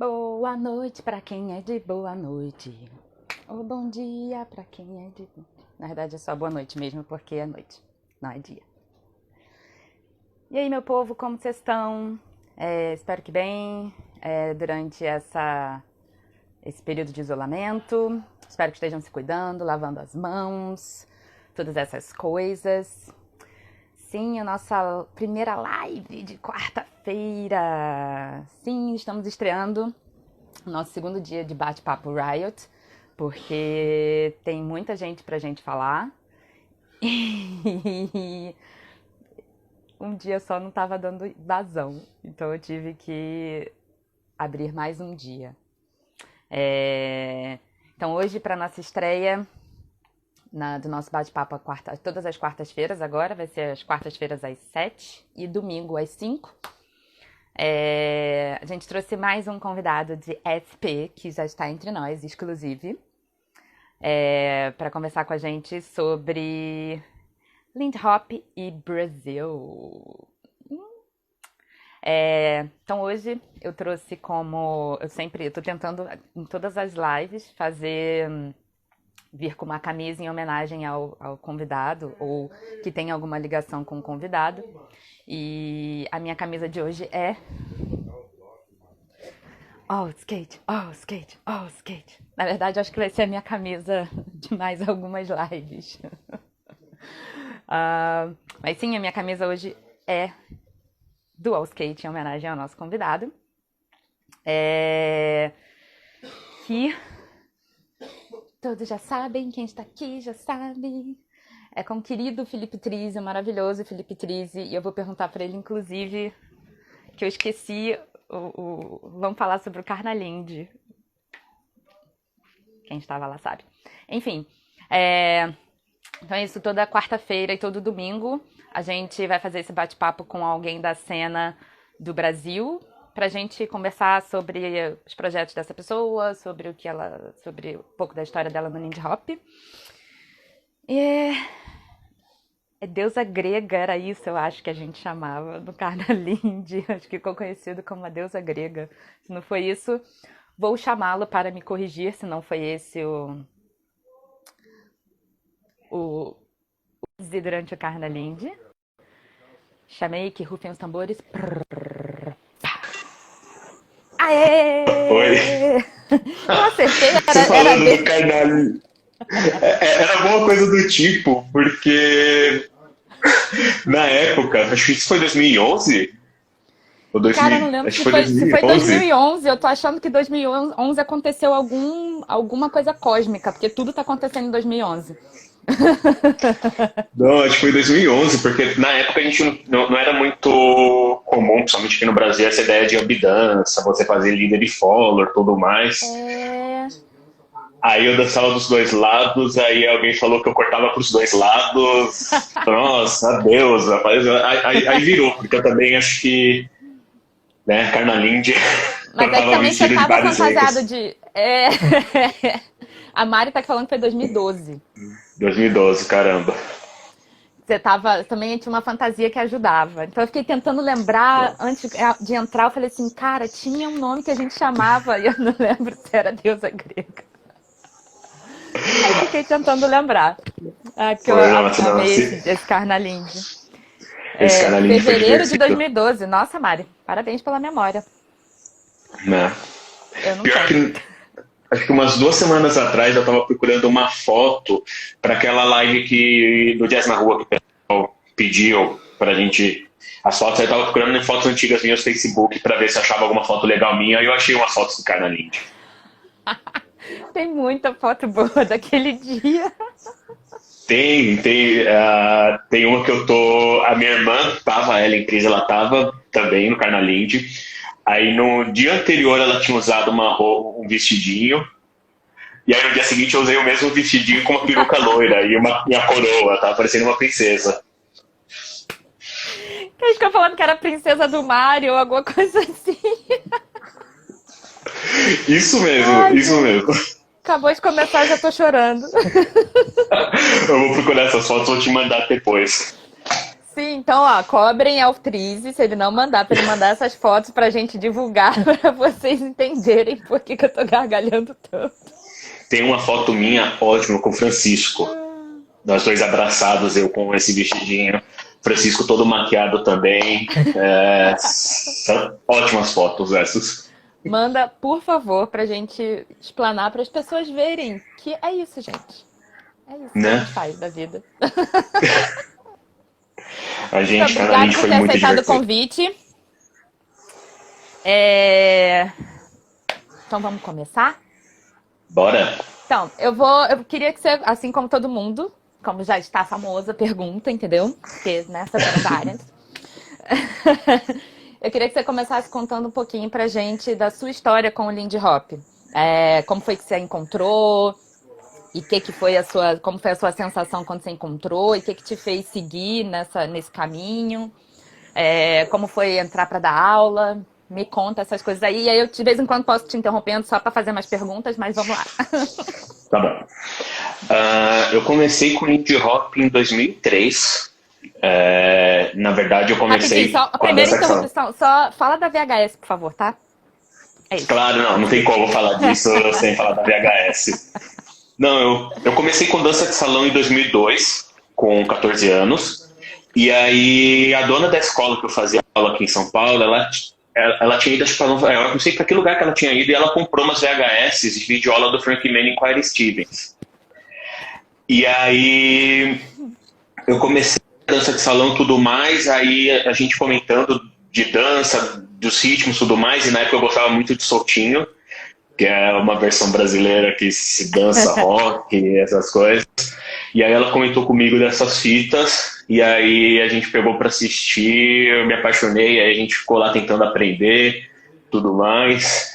Boa noite pra quem é de boa noite. Ou bom dia pra quem é de... Na verdade é só boa noite mesmo, porque é noite, não é dia. E aí, meu povo, como vocês estão? Espero que bem durante esse período de isolamento. Espero que estejam se cuidando, lavando as mãos, todas essas coisas. Sim, a nossa primeira live de quarta-feira. Sim, estamos estreando o nosso segundo dia de bate-papo Riot, porque tem muita gente pra gente falar. E um dia só não estava dando vazão, então eu tive que abrir mais um dia. Então hoje, para nossa estreia do nosso bate-papo todas as quartas-feiras agora, vai ser as quartas-feiras às 7 e domingo às 5. A gente trouxe mais um convidado de SP, que já está entre nós, exclusive, para conversar com a gente sobre Lindy Hop e Brasil. Então hoje eu trouxe eu tô tentando em todas as lives vir com uma camisa em homenagem ao convidado, ou que tenha alguma ligação com o convidado. E a minha camisa de hoje é All Skate, All Skate, All Skate. Na verdade, acho que vai ser a minha camisa de mais algumas lives. Mas sim, a minha camisa hoje é do All Skate, em homenagem ao nosso convidado. Que todos já sabem, quem está aqui já sabe. É com o querido Felipe Trizzi, o maravilhoso Felipe Trizzi. E eu vou perguntar para ele, inclusive, que eu esqueci, vamos falar sobre o Carnalindy. Quem estava lá sabe. Enfim, então é isso, toda quarta-feira e todo domingo a gente vai fazer esse bate-papo com alguém da cena do Brasil, pra gente conversar sobre os projetos dessa pessoa, sobre um pouco da história dela no Lindy Hop. É deusa grega, era isso, eu acho que a gente chamava no Carnalindy. Acho que ficou conhecido como a deusa grega. Se não foi isso, vou chamá-lo para me corrigir, se não foi esse o durante o Carnalindy. Chamei, que rufem os tambores. Oi, Aê! Eu acertei, você era falando do dele. carnal. Era alguma coisa do tipo, porque na época, acho que isso foi 2011? Ou Cara, eu 2000, não lembro acho que se foi foi 2011. 2011. Eu tô achando que 2011 aconteceu alguma coisa cósmica, porque tudo tá acontecendo em 2011. Não, acho que foi 2011, porque na época a gente não era muito comum, principalmente aqui no Brasil, essa ideia de ambidança, você fazer líder e follower, tudo mais. É... Aí eu dançava dos dois lados, aí alguém falou que eu cortava pros dois lados. Nossa, adeus, rapaz. Aí virou, porque eu também acho que, né, Carnalindy Mas é que cortava também você vestido de tava vários fantasiado jeitos. de... A Mari tá falando que foi 2012. 2012, caramba. Você tava... Também tinha uma fantasia que ajudava. Então eu fiquei tentando lembrar, antes de entrar, eu falei assim, cara, tinha um nome que a gente chamava, e eu não lembro se era deusa grega. Aí fiquei tentando lembrar. Porque eu Foi, nossa, não, amei esse Carnalindy. esse Carnalindy foi Fevereiro de divertido, 2012. Nossa, Mari, parabéns pela memória. né? Eu não Pior tenho. que, acho que umas 2 semanas atrás eu tava procurando uma foto para aquela live do Jazz na Rua que o pessoal pediu pra gente as fotos. Aí eu tava procurando em fotos antigas minhas no Facebook para ver se achava alguma foto legal minha. Aí eu achei umas fotos do Carnalindy. Tem muita foto boa daquele dia. Tem uma que eu tô. A minha irmã tava, ela em crise, ela tava também no Carnalindy. Aí no dia anterior ela tinha usado um vestidinho. E aí no dia seguinte eu usei o mesmo vestidinho com uma peruca loira e a coroa, tava parecendo uma princesa. Que acho que eu falando que era princesa do Mario ou alguma coisa assim. Isso mesmo, Ai, isso gente. mesmo. Acabou de começar, já tô chorando. Eu vou procurar essas fotos e vou te mandar depois. Sim, então, ó, cobrem Elftrize se ele não mandar, pra ele mandar essas fotos pra gente divulgar, pra vocês entenderem por que que eu tô gargalhando tanto. Tem uma foto minha ótima com o Francisco. Nós dois abraçados, eu com esse vestidinho. Francisco todo maquiado também. São ótimas fotos essas. Manda, por favor, pra gente explanar para as pessoas verem que é isso, gente. É isso que a Né? gente faz da vida. A gente, cara, a Obrigada gente por foi ter muito aceitado o divertido. convite. É, Então vamos começar? Bora? Então, eu queria que você, assim como todo mundo, como já está famosa, pergunta, entendeu? Porque nessas áreas. Eu queria que você começasse contando um pouquinho pra gente da sua história com o Lindy Hop. Como foi que você a encontrou? E que foi como foi a sua sensação quando você encontrou? E o que te fez seguir nesse caminho? Como foi entrar para dar aula? Me conta essas coisas aí. E aí eu de vez em quando posso te interrompendo só para fazer mais perguntas, mas vamos lá. Tá bom. Eu comecei com Lindy Hop em 2003. Na verdade, eu Rapidinho, comecei só a com a primeira dança axial. interrupção. Só fala da VHS, por favor, tá? É isso. Claro, não tem como falar disso sem falar da VHS. Não, eu comecei com dança de salão em 2002, com 14 anos. E aí, a dona da escola que eu fazia aula aqui em São Paulo, ela tinha ido para Nova York, não sei para que lugar que ela tinha ido, e ela comprou umas VHS de videoaula do Frank Manning com a Iris Stevens. E aí, eu comecei a dança de salão e tudo mais, aí a gente comentando de dança, dos ritmos e tudo mais, e na época eu gostava muito de soltinho, que é uma versão brasileira que se dança rock e essas coisas. E aí ela comentou comigo dessas fitas, e aí a gente pegou para assistir, eu me apaixonei, aí a gente ficou lá tentando aprender, tudo mais.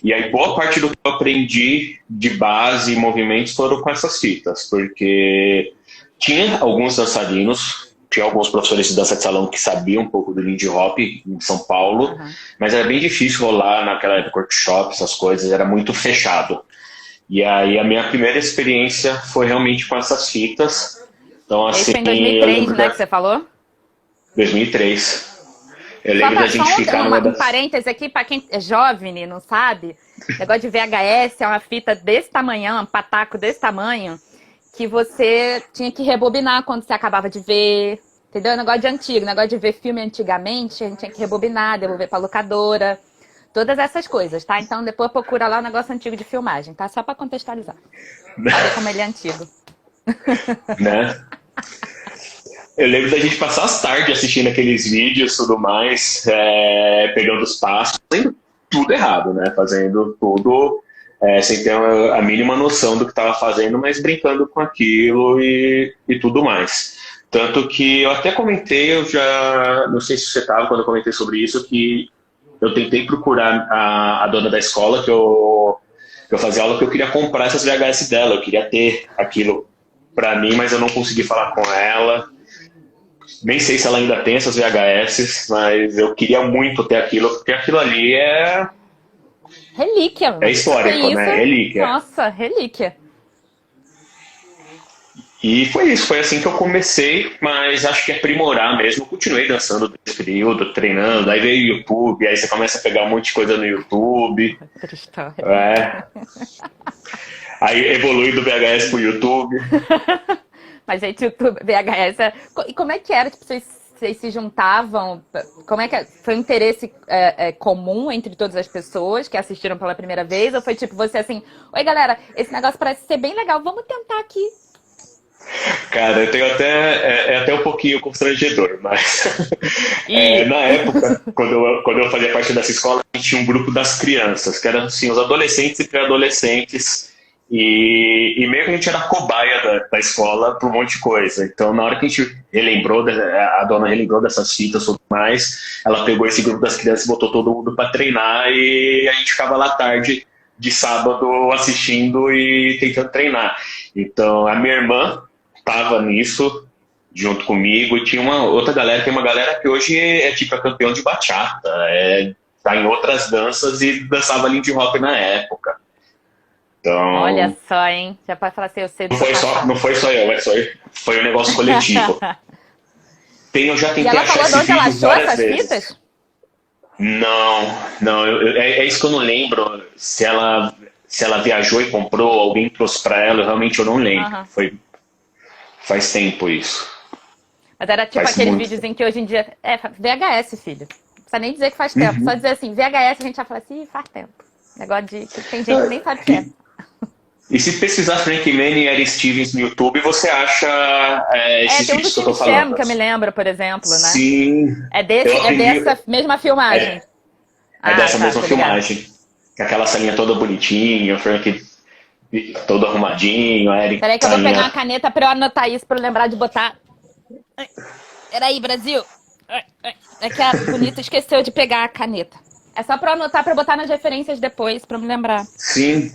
E aí boa parte do que eu aprendi de base e movimentos foram com essas fitas, porque tinha alguns dançarinos, tinha alguns professores de dança de salão que sabiam um pouco do Lindy Hop em São Paulo, mas era bem difícil rolar naquela época workshop, essas coisas, era muito fechado. E aí a minha primeira experiência foi realmente com essas fitas. Então, Esse assim, foi em eu 2003, lembro né, que você falou? 2003. Eu Só lembro da gente ficar numa um das... parêntese aqui, para quem é jovem e não sabe, o negócio de VHS é uma fita desse tamanhão, um pataco desse tamanho, que você tinha que rebobinar quando você acabava de ver, entendeu? Negócio de antigo, negócio de ver filme antigamente, a gente tinha que rebobinar, devolver pra locadora, todas essas coisas, tá? Então depois procura lá o negócio antigo de filmagem, tá? Só pra contextualizar, pra ver como ele é antigo. né? Eu lembro da gente passar as tardes assistindo aqueles vídeos e tudo mais, pegando os passos, fazendo tudo errado, né? Fazendo tudo sem ter a mínima noção do que estava fazendo, mas brincando com aquilo e tudo mais. Tanto que eu até comentei, eu já não sei se você estava quando eu comentei sobre isso, que eu tentei procurar a dona da escola que eu fazia aula, que eu queria comprar essas VHS dela, eu queria ter aquilo para mim, mas eu não consegui falar com ela. Nem sei se ela ainda tem essas VHS, mas eu queria muito ter aquilo, porque aquilo ali Relíquia, mano. histórico, né? Relíquia. Nossa, relíquia. E foi isso, foi assim que eu comecei, mas acho que aprimorar mesmo. Eu continuei dançando nesse período, treinando, aí veio o YouTube, aí você começa a pegar um monte de coisa no YouTube. Aí evolui do VHS pro YouTube. Mas aí YouTube, VHS... E como é que era? Tipo, vocês se juntavam? Como é que foi um interesse comum entre todas as pessoas que assistiram pela primeira vez? Ou foi tipo você assim, oi galera, esse negócio parece ser bem legal, vamos tentar aqui. Cara, eu tenho até um pouquinho constrangedor, mas na época, quando eu fazia parte dessa escola, a gente tinha um grupo das crianças, que eram assim, os adolescentes e pré-adolescentes, e meio que a gente era cobaia da escola por um monte de coisa. Então, na hora que a gente relembrou, a dona relembrou dessas fitas e tudo mais, ela pegou esse grupo das crianças e botou todo mundo para treinar, e a gente ficava lá tarde de sábado assistindo e tentando treinar. Então, a minha irmã tava nisso junto comigo, e tinha uma outra galera, tem uma galera que hoje é tipo a campeão de bachata, tá em outras danças e dançava Lindy Hop na época. Então, olha só, hein? Já pode falar assim, eu sei do não foi só eu, foi um negócio coletivo. Eu já E tentei ela achar falou de esse onde ela vídeo achou várias essas vezes. fitas? Não, é isso que eu não lembro. Se ela viajou e comprou, alguém trouxe pra ela, realmente eu não lembro. Aham. Faz tempo isso. Mas era tipo Faz aqueles muito vídeos tempo. em que hoje em dia. É, VHS, filho. Não precisa nem dizer que faz tempo. Só dizer assim, VHS, a gente já fala assim, "Ih, faz tempo." Negócio de que tem gente que nem sabe o que é. E se pesquisar Frank Manning e Eric Stevens no YouTube, você acha É, esses tem um do vídeos que eu Tim tô falando. Cham, que eu me lembro, por exemplo, né? Sim, eu É aprendi. dessa mesma filmagem. É, é Ah, dessa tá, mesma tô ligado. filmagem. Com aquela salinha toda bonitinha, o Frank todo arrumadinho, a Eric Peraí que eu vou pegar uma salinha. caneta pra eu anotar isso, pra eu lembrar de botar. Ai, peraí, Brasil. É que a Bonita esqueceu de pegar a caneta. É só pra eu anotar, pra eu botar nas referências depois, pra eu me lembrar. Sim,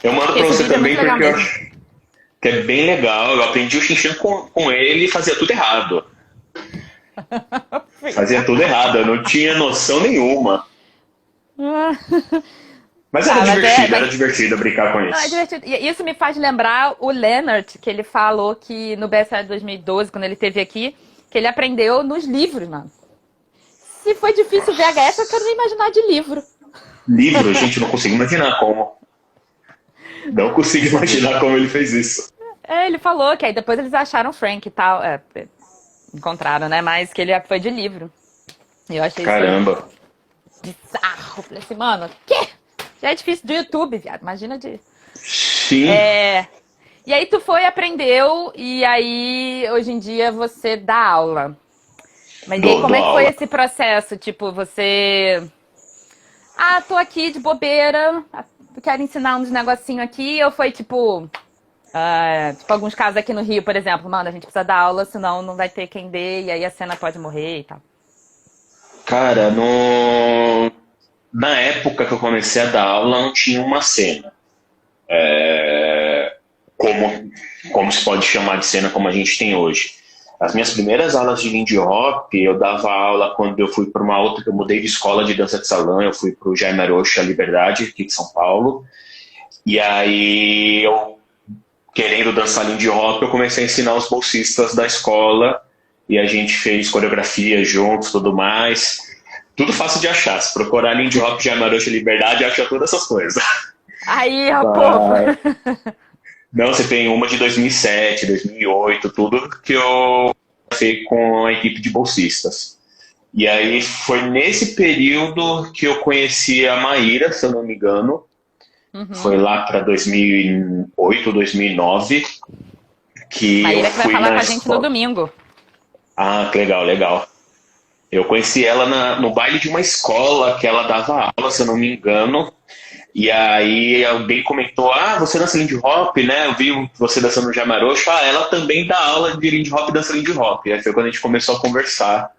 eu mando Porque pra esse você vídeo é muito também legal porque eu mesmo. acho que é bem legal. Eu aprendi o xinxã com ele e fazia tudo errado. Fazia tudo errado, eu não tinha noção nenhuma. Mas Tá, mas era divertido brincar com não, é isso. divertido. E isso me faz lembrar o Leonard, que ele falou que no BSA 2012, quando ele esteve aqui, que ele aprendeu nos livros, mano. Se foi difícil VHS, eu quero nem imaginar de livro. Livro, gente, não consigo imaginar como. Não consigo imaginar como ele fez isso. É, ele falou que aí depois eles acharam o Frank e tal. Encontraram, né? Mas que ele foi de livro. E eu achei isso Caramba. bizarro. Falei assim, mano, quê? Já é difícil do YouTube, viado. Imagina de. Sim, É. E aí tu foi, aprendeu, e aí hoje em dia você dá aula. Mas e aí como dou é que foi aula. esse processo? Tipo, você. Ah, tô aqui de bobeira, quero ensinar uns negocinhos aqui, ou foi tipo. Tipo, alguns casos aqui no Rio, por exemplo, mano, a gente precisa dar aula, senão não vai ter quem dê, e aí a cena pode morrer e tal. Cara, no... na época que eu comecei a dar aula, não tinha uma cena. Como, como se pode chamar de cena como a gente tem hoje. As minhas primeiras aulas de Lindy Hop, eu dava aula quando eu fui para uma outra, eu mudei de escola de dança de salão, eu fui para o Jaime Arocha Liberdade, aqui de São Paulo. E aí eu, querendo dançar Lindy Hop, eu comecei a ensinar os bolsistas da escola e a gente fez coreografia juntos, tudo mais. Tudo fácil de achar. Se procurar Lindy Hop, Jaime Arocha Liberdade, acha todas essas coisas. Aí, ó, povo. Não, você tem uma de 2007, 2008, tudo que eu fiz com a equipe de bolsistas. E aí foi nesse período que eu conheci a Maíra, se eu não me engano. Foi lá para 2008, 2009, que eu Maíra que vai fui falar na com a gente no escola. domingo. Ah, que legal, legal. Eu conheci ela no baile de uma escola que ela dava aula, se eu não me engano. E aí alguém comentou, ah, você dança Lindy Hop, né? Eu vi você dançando no Jamarocho. Ah, ela também dá aula de Lindy Hop e dança Lindy Hop. Aí foi quando a gente começou a conversar,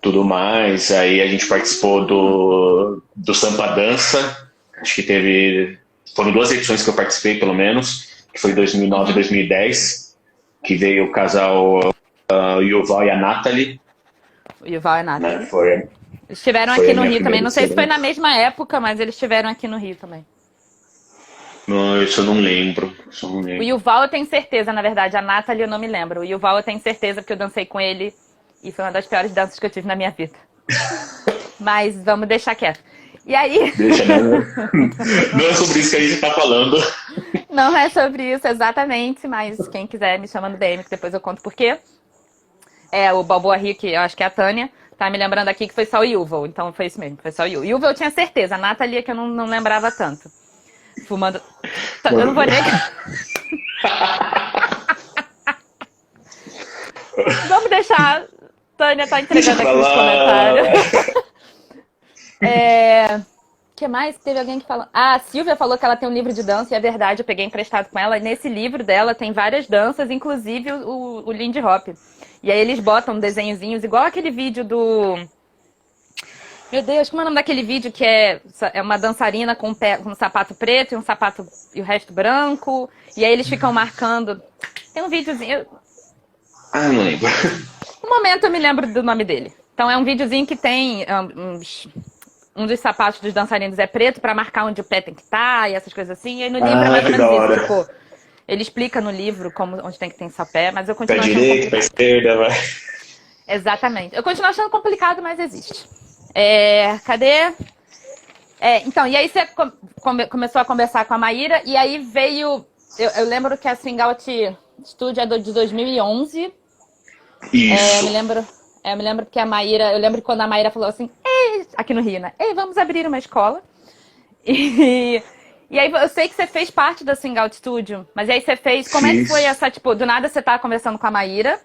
tudo mais. Aí a gente participou do Sampa Dança. Acho que foram 2 edições que eu participei, pelo menos, que foi 2009 e 2010, que veio o casal Yuval e a Nathalie, O Yuval e a né? Nathalie. Foi Eles estiveram Foi aqui a no minha Rio também. primeira Não sei se foi na experiência. mesma época, mas eles estiveram aqui no Rio também. Não, isso eu não lembro. Isso eu não O lembro. Yuval eu tenho certeza, na verdade. A Nathalie eu não me lembro. O Yuval eu tenho certeza porque eu dancei com ele e foi uma das piores danças que eu tive na minha vida. Mas vamos deixar quieto. E aí, Deixa, né? Não é sobre isso que a gente tá falando. não é sobre isso exatamente, mas quem quiser me chama no DM, que depois eu conto por quê. É, o Balboa Rio, que eu acho que é a Tânia, tá me lembrando aqui que foi só o Yuval. Então foi isso mesmo, foi só o Yuval. Yuval eu tinha certeza, a Nathalie é que eu não lembrava tanto. Fumando. Eu não vou nem. Vamos deixar. Tânia tá Deixa entregando pra aqui nos lá. comentários. O que mais? Teve alguém que falou. Ah, a Silvia falou que ela tem um livro de dança, e é verdade, eu peguei emprestado com ela. E nesse livro dela tem várias danças, inclusive o Lindy Hop. E aí eles botam desenhozinhos, igual aquele vídeo do. Meu Deus, como é o nome daquele vídeo que é uma dançarina com um sapato preto e um sapato e o resto branco? E aí eles ficam marcando. Tem um videozinho. Ah, não lembro. No momento eu me lembro do nome dele. Então é um videozinho que tem um dos sapatos dos dançarinos é preto pra marcar onde o pé tem que estar e essas coisas assim. E aí no livro é Ah, mais ou que da menos isso. hora. Tipo, ele explica no livro onde tem que ter seu pé, mas eu Pé continuo achando direito, pé complicado. esquerda, vai. Exatamente. Eu continuo achando complicado, mas existe. Cadê? Então, e aí você começou a conversar com a Maíra, e aí veio... Eu lembro que a Swing Out Studio é de 2011. Isso. Eu me lembro que a Maíra... Eu lembro quando a Maíra falou assim, ei, aqui no Rio, né? Ei, vamos abrir uma escola. E aí eu sei que você fez parte da Swing Out Studio, mas aí você fez... Como é que foi essa, tipo, do nada você tava conversando com a Maíra,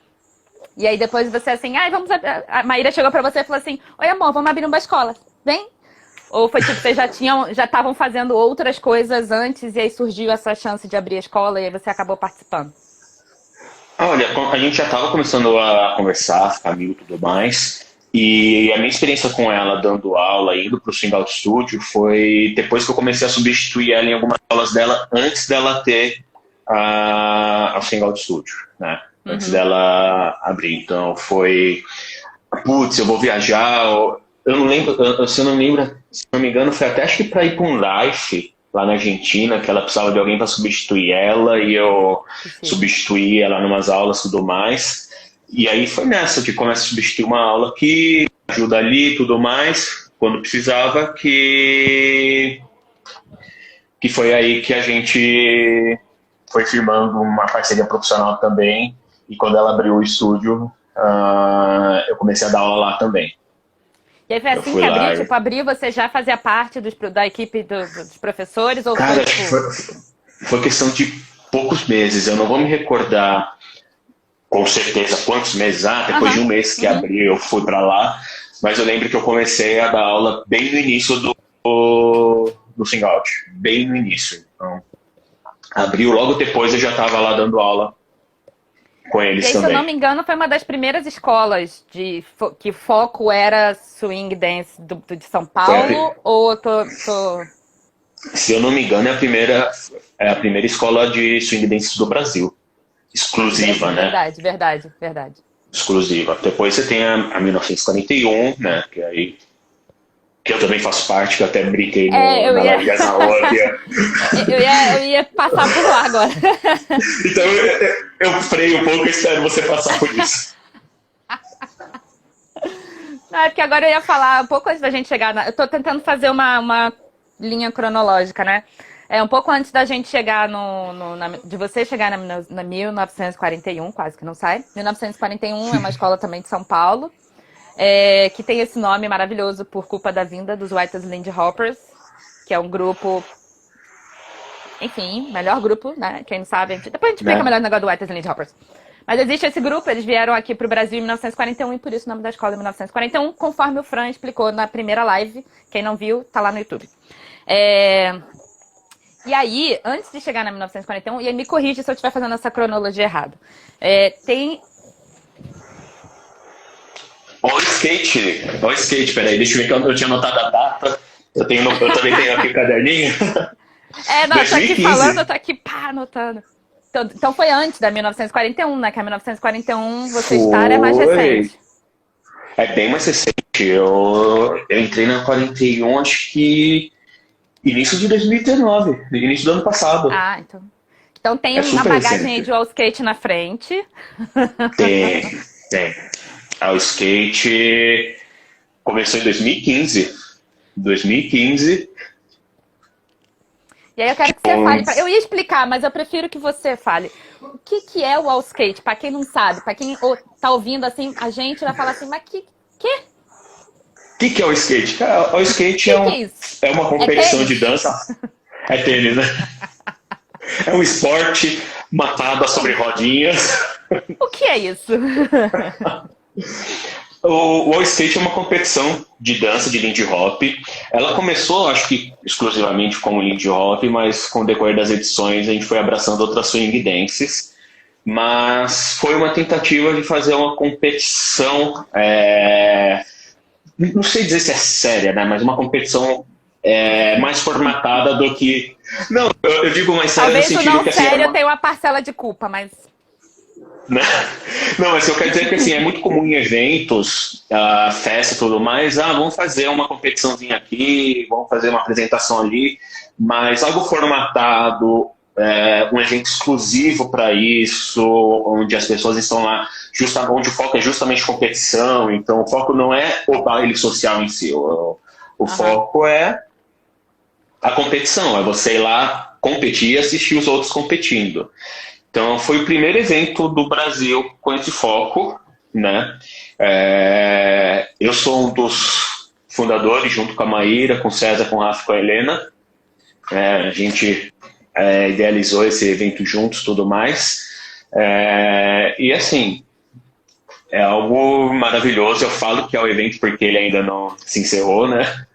e aí depois você assim, a Maíra chegou pra você e falou assim, oi amor, vamos abrir uma escola, vem? Ou foi tipo, vocês já estavam fazendo outras coisas antes e aí surgiu essa chance de abrir a escola e aí você acabou participando? Olha, a gente já estava começando a conversar, ficar amigo e tudo mais. E a minha experiência com ela dando aula, indo para o Swing Out Studio, foi depois que eu comecei a substituir ela em algumas aulas dela, antes dela ter a Swing Out Studio, né? Antes dela abrir. Então foi, putz, eu vou viajar. Eu não lembro, se eu não me engano, foi até acho que para ir para um Life lá na Argentina, que ela precisava de alguém para substituir ela, e eu substituí ela em umas aulas e tudo mais. E aí foi nessa que começa a substituir uma aula que ajuda ali e tudo mais, quando precisava, que foi aí que a gente foi firmando uma parceria profissional também, e quando ela abriu o estúdio, eu comecei a dar aula lá também. E aí foi assim que abriu? Tipo, abriu, você já fazia parte da equipe dos professores? Ou cara, tipo... foi questão de poucos meses. Eu não vou me recordar com certeza quantos meses. Depois de um mês que abriu, eu fui para lá. Mas eu lembro que eu comecei a dar aula bem no início do Swing Out. Bem no início. Então, abriu, logo depois eu já estava lá dando aula com eles também. Se eu não me engano, foi uma das primeiras escolas que foco era swing dance de São Paulo, ou eu tô... Se eu não me engano, é a primeira escola de swing dance do Brasil. Exclusiva, né? Verdade. Exclusiva. Depois você tem a 1941, né? Que eu também faço parte, que eu até brinquei na Maria Zaória. Eu ia passar por lá agora. Então eu freio um pouco e espero você passar por isso. Não, é porque agora eu ia falar um pouco antes da gente chegar eu tô tentando fazer uma linha cronológica, né? Um pouco antes da gente chegar de você chegar na 1941, quase que não sai. 1941 é uma escola também de São Paulo. Que tem esse nome maravilhoso por culpa da vinda dos White Lindy Hoppers, que é um grupo, enfim, melhor grupo, né? Quem não sabe, depois a gente explica melhor o negócio do White Lindy Hoppers. Mas existe esse grupo, eles vieram aqui pro Brasil em 1941 e por isso o nome da escola é 1941, conforme o Fran explicou na primeira live. Quem não viu, tá lá no YouTube. E aí, antes de chegar na 1941, e aí me corrige se eu estiver fazendo essa cronologia errada, tem... Ó o skate, peraí, deixa eu ver que eu tinha anotado a data. Eu também tenho aqui o caderninho. Não, 2015. Eu tô aqui falando, eu tô aqui, anotando. Então foi antes da 1941, né? Que a 1941 você estar é mais recente. É bem mais recente. Eu entrei na 41, acho que início de 2019, início do ano passado. Então tem uma bagagem aí de all skate na frente. Tem. O skate começou em 2015. E aí eu quero que você fale. Eu ia explicar, mas eu prefiro que você fale. O que é o all skate? Para quem não sabe, para quem tá ouvindo assim, a gente vai falar assim, mas que? O que é o skate? O skate é uma competição de dança. É tênis, né? É um esporte matado sobre rodinhas. O que é isso? O all skate é uma competição de dança de Lindy Hop. Ela começou, acho que exclusivamente como Lindy Hop, mas com o decorrer das edições a gente foi abraçando outras swing dances. Mas foi uma tentativa de fazer uma competição, não sei dizer se é séria, né? Mas uma competição mais formatada do que... Não, eu digo mais séria no sentido não que... Sério, eu tenho uma parcela de culpa, mas... Não, mas eu quero dizer que assim, é muito comum em eventos, festa e tudo mais, vamos fazer uma competiçãozinha aqui, vamos fazer uma apresentação ali, mas algo formatado, um evento exclusivo para isso, onde as pessoas estão lá, onde o foco é justamente competição, então o foco não é o baile social em si, o foco é a competição, é você ir lá competir e assistir os outros competindo. Então foi o primeiro evento do Brasil com esse foco, né? Eu sou um dos fundadores, junto com a Maíra, com o César, com o Rafa, com a Helena. A gente idealizou esse evento juntos, tudo mais. E assim, é algo maravilhoso. Eu falo que é o evento porque ele ainda não se encerrou, né?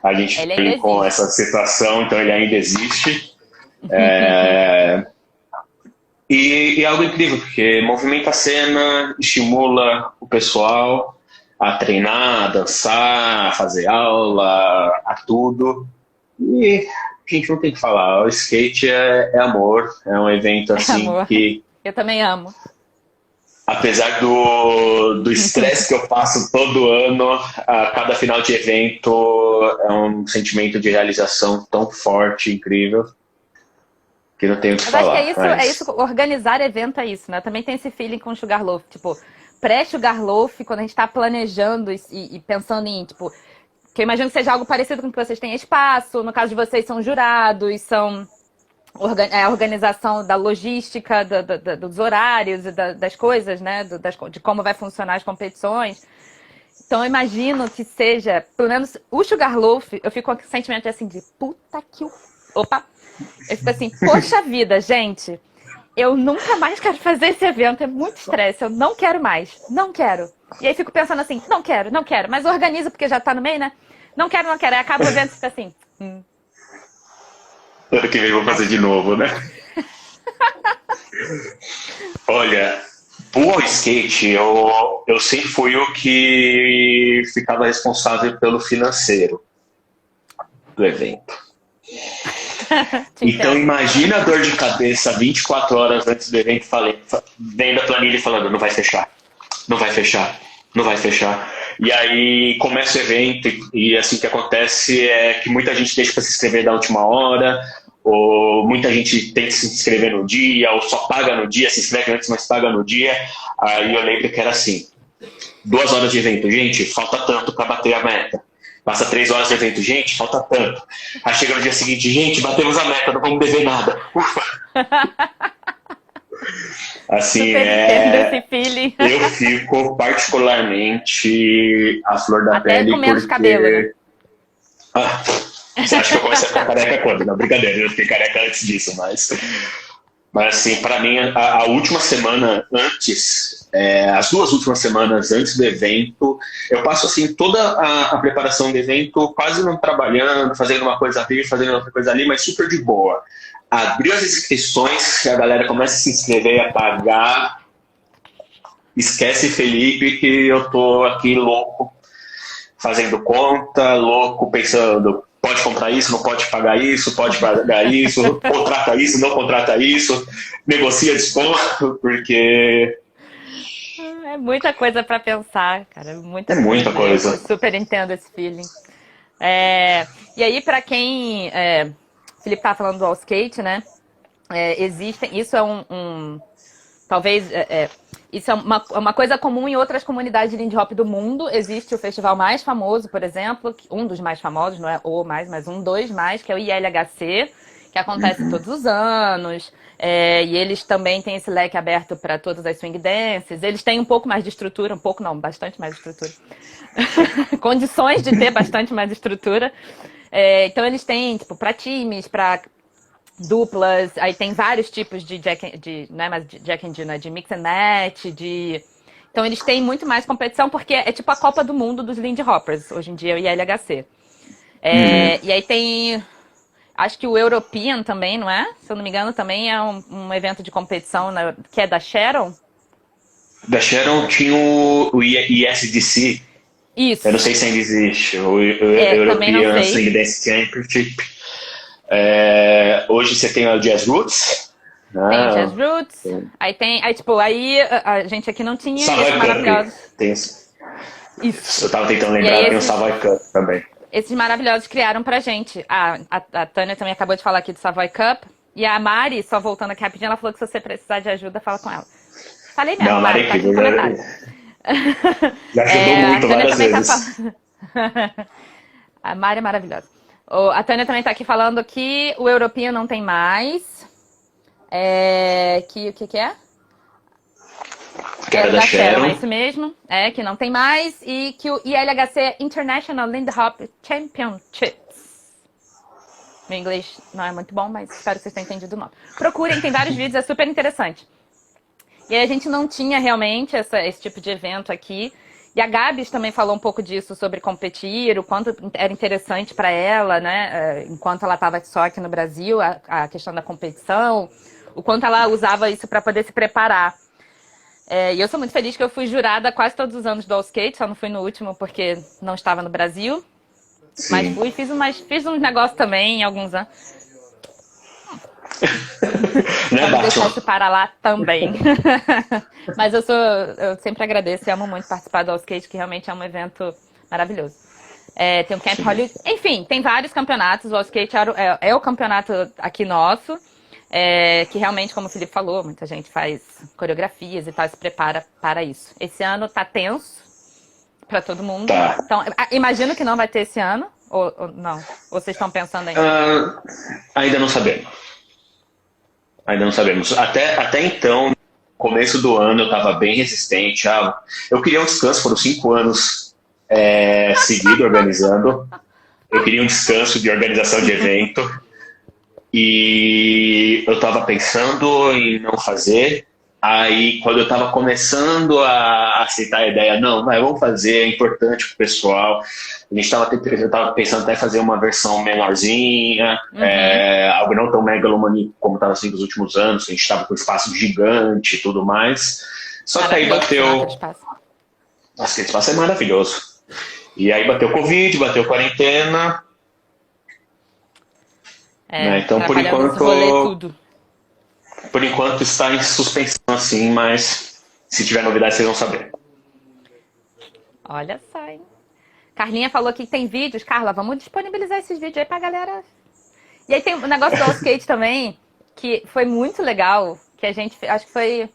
A gente tem com essa situação, então ele ainda existe. E é algo incrível, porque movimenta a cena, estimula o pessoal a treinar, a dançar, a fazer aula, a tudo. E a gente não tem que falar, o skate é amor, é um evento assim que... Eu também amo. Apesar do estresse que eu passo todo ano, a cada final de evento é um sentimento de realização tão forte, incrível, que não tenho o que falar. Acho que é isso, organizar evento é isso, né? Também tem esse feeling com o Sugarloaf, tipo, pré-Sugarloaf, quando a gente tá planejando e pensando em, tipo, que eu imagino que seja algo parecido com o que vocês têm espaço, no caso de vocês são jurados, são a organização da logística, dos horários, das coisas, né? De como vai funcionar as competições. Então eu imagino que seja, pelo menos o Sugarloaf, eu fico com esse sentimento assim de puta que... Opa! Eu fico assim, poxa vida, gente, eu nunca mais quero fazer esse evento, é muito estresse, eu não quero mais, não quero. E aí fico pensando assim, não quero, mas organizo porque já tá no meio, né? Não quero, aí acaba o evento e fica assim. Ano que vem vou fazer de novo, né? Olha, o skate, eu sempre fui o que ficava responsável pelo financeiro do evento. Então imagina a dor de cabeça 24 horas antes do evento, vendo a planilha e falando, não vai fechar. E aí começa o evento e assim que acontece é que muita gente deixa para se inscrever da última hora, ou muita gente tenta se inscrever no dia, ou só paga no dia, se inscreve antes, mas paga no dia. Aí eu lembro que era assim, 2 horas de evento, gente, falta tanto para bater a meta. Passa 3 horas de evento, gente, falta tanto. Aí chega no dia seguinte, gente, batemos a meta, não vamos dever nada. Ufa! Assim, eu fico particularmente a flor da até pele. Com menos porque... cabelo, né? Você acha que eu comecei a ficar careca quando? Não, brincadeira, eu fiquei careca antes disso, mas assim, pra mim, a última semana antes, as 2 últimas semanas antes do evento, eu passo assim toda a preparação do evento quase não trabalhando, fazendo uma coisa ali, fazendo outra coisa ali, mas super de boa. Abriu as inscrições, a galera começa a se inscrever, a pagar. Esquece, Felipe, que eu tô aqui louco, fazendo conta, louco, pensando, pode comprar isso, não pode pagar isso, pode pagar isso, contrata isso, não contrata isso, negocia desconto, porque... É muita coisa para pensar, cara, muita coisa. Eu super entendo esse feeling. E aí, para quem... Felipe tá falando do all skate, né? Isso é talvez isso é uma coisa comum em outras comunidades de Lindy Hop do mundo. Existe o festival mais famoso, por exemplo, um dos mais famosos, não é o mais, mas dos mais, que é o ILHC, que acontece todos os anos. E eles também têm esse leque aberto para todas as swing dances. Eles têm um pouco mais de estrutura, um pouco não, bastante mais de estrutura. Condições de ter bastante mais estrutura. Então eles têm, tipo, para times, para duplas, aí tem vários tipos de não é mais de Jack and Jill, né? De mix and match, então eles têm muito mais competição, porque é tipo a Copa do Mundo dos Lindy Hoppers, hoje em dia, o ILHC. E aí tem, acho que o European também, não é? Se eu não me engano, também é um evento de competição, né? Que é da Sharon. Da Sharon tinha o ISDC. Isso. Eu não sei se ainda existe. O European Swing Dance Championship. Hoje você tem o Jazz Roots. Tem Jazz Roots. Aí a gente aqui não tinha Savoy maravilhosos. Isso. Eu tava tentando lembrar, tem o Savoy Cup também. Esses maravilhosos criaram pra gente. A Tânia também acabou de falar aqui do Savoy Cup. E a Mari, só voltando aqui rapidinho, ela falou que se você precisar de ajuda, fala com ela. Falei Não, mesmo, Mari, tá aqui no comentário. já ajudou A muito Tânia várias também tá vezes. falando. A Mari é maravilhosa. A Tânia também tá aqui falando que o europeu não tem mais. Que o que é? Que era Era da da Sharon, é Sharon. isso mesmo. Que não tem mais. E que o ILHC é International Lindy Hop Championships. Meu inglês não é muito bom, mas espero que vocês tenham entendido o nome. Procurem, tem vários vídeos, é super interessante. E aí a gente não tinha realmente esse tipo de evento aqui. E a Gabs também falou um pouco disso, sobre competir, o quanto era interessante para ela, né? Enquanto ela estava só aqui no Brasil, a questão da competição, o quanto ela usava isso para poder se preparar. E eu sou muito feliz que eu fui jurada quase todos os anos do All Skate, só não fui no último porque não estava no Brasil. Mas Sim. fui, fiz uns negócios também em alguns anos. Né, Vamos deixar Batman? isso para lá também. Mas eu sempre agradeço e amo muito participar do All Skate, que realmente é um evento maravilhoso. Tem o Camp Hollywood. Enfim, tem vários campeonatos. O All Skate é o campeonato aqui nosso. Que realmente, como o Felipe falou, muita gente faz coreografias e tal, se prepara para isso. Esse ano tá tenso para todo mundo. Tá. Então, imagino que não vai ter esse ano, ou não? Ou vocês estão pensando ainda? Ainda não sabemos. Ainda não sabemos. Até então, no começo do ano, eu estava bem resistente. Eu queria um descanso, foram 5 anos seguidos organizando. Eu queria um descanso de organização de evento. E eu estava pensando em não fazer. Aí, quando eu estava começando a aceitar a ideia, não, mas vamos fazer, é importante para o pessoal. Eu estava pensando até fazer uma versão menorzinha, algo não tão megalomaníaco como estava sendo nos últimos anos. A gente estava com espaço gigante e tudo mais. Só que aí bateu. Nossa, esse espaço é maravilhoso. E aí bateu Covid, bateu quarentena. Né? Então, por enquanto está em suspensão assim, mas se tiver novidade vocês vão saber. Olha só, hein? Carlinha falou que tem vídeos. Carla, vamos disponibilizar esses vídeos aí pra galera. E aí tem o negócio do All Skate também, que foi muito legal, que a gente, acho que foi,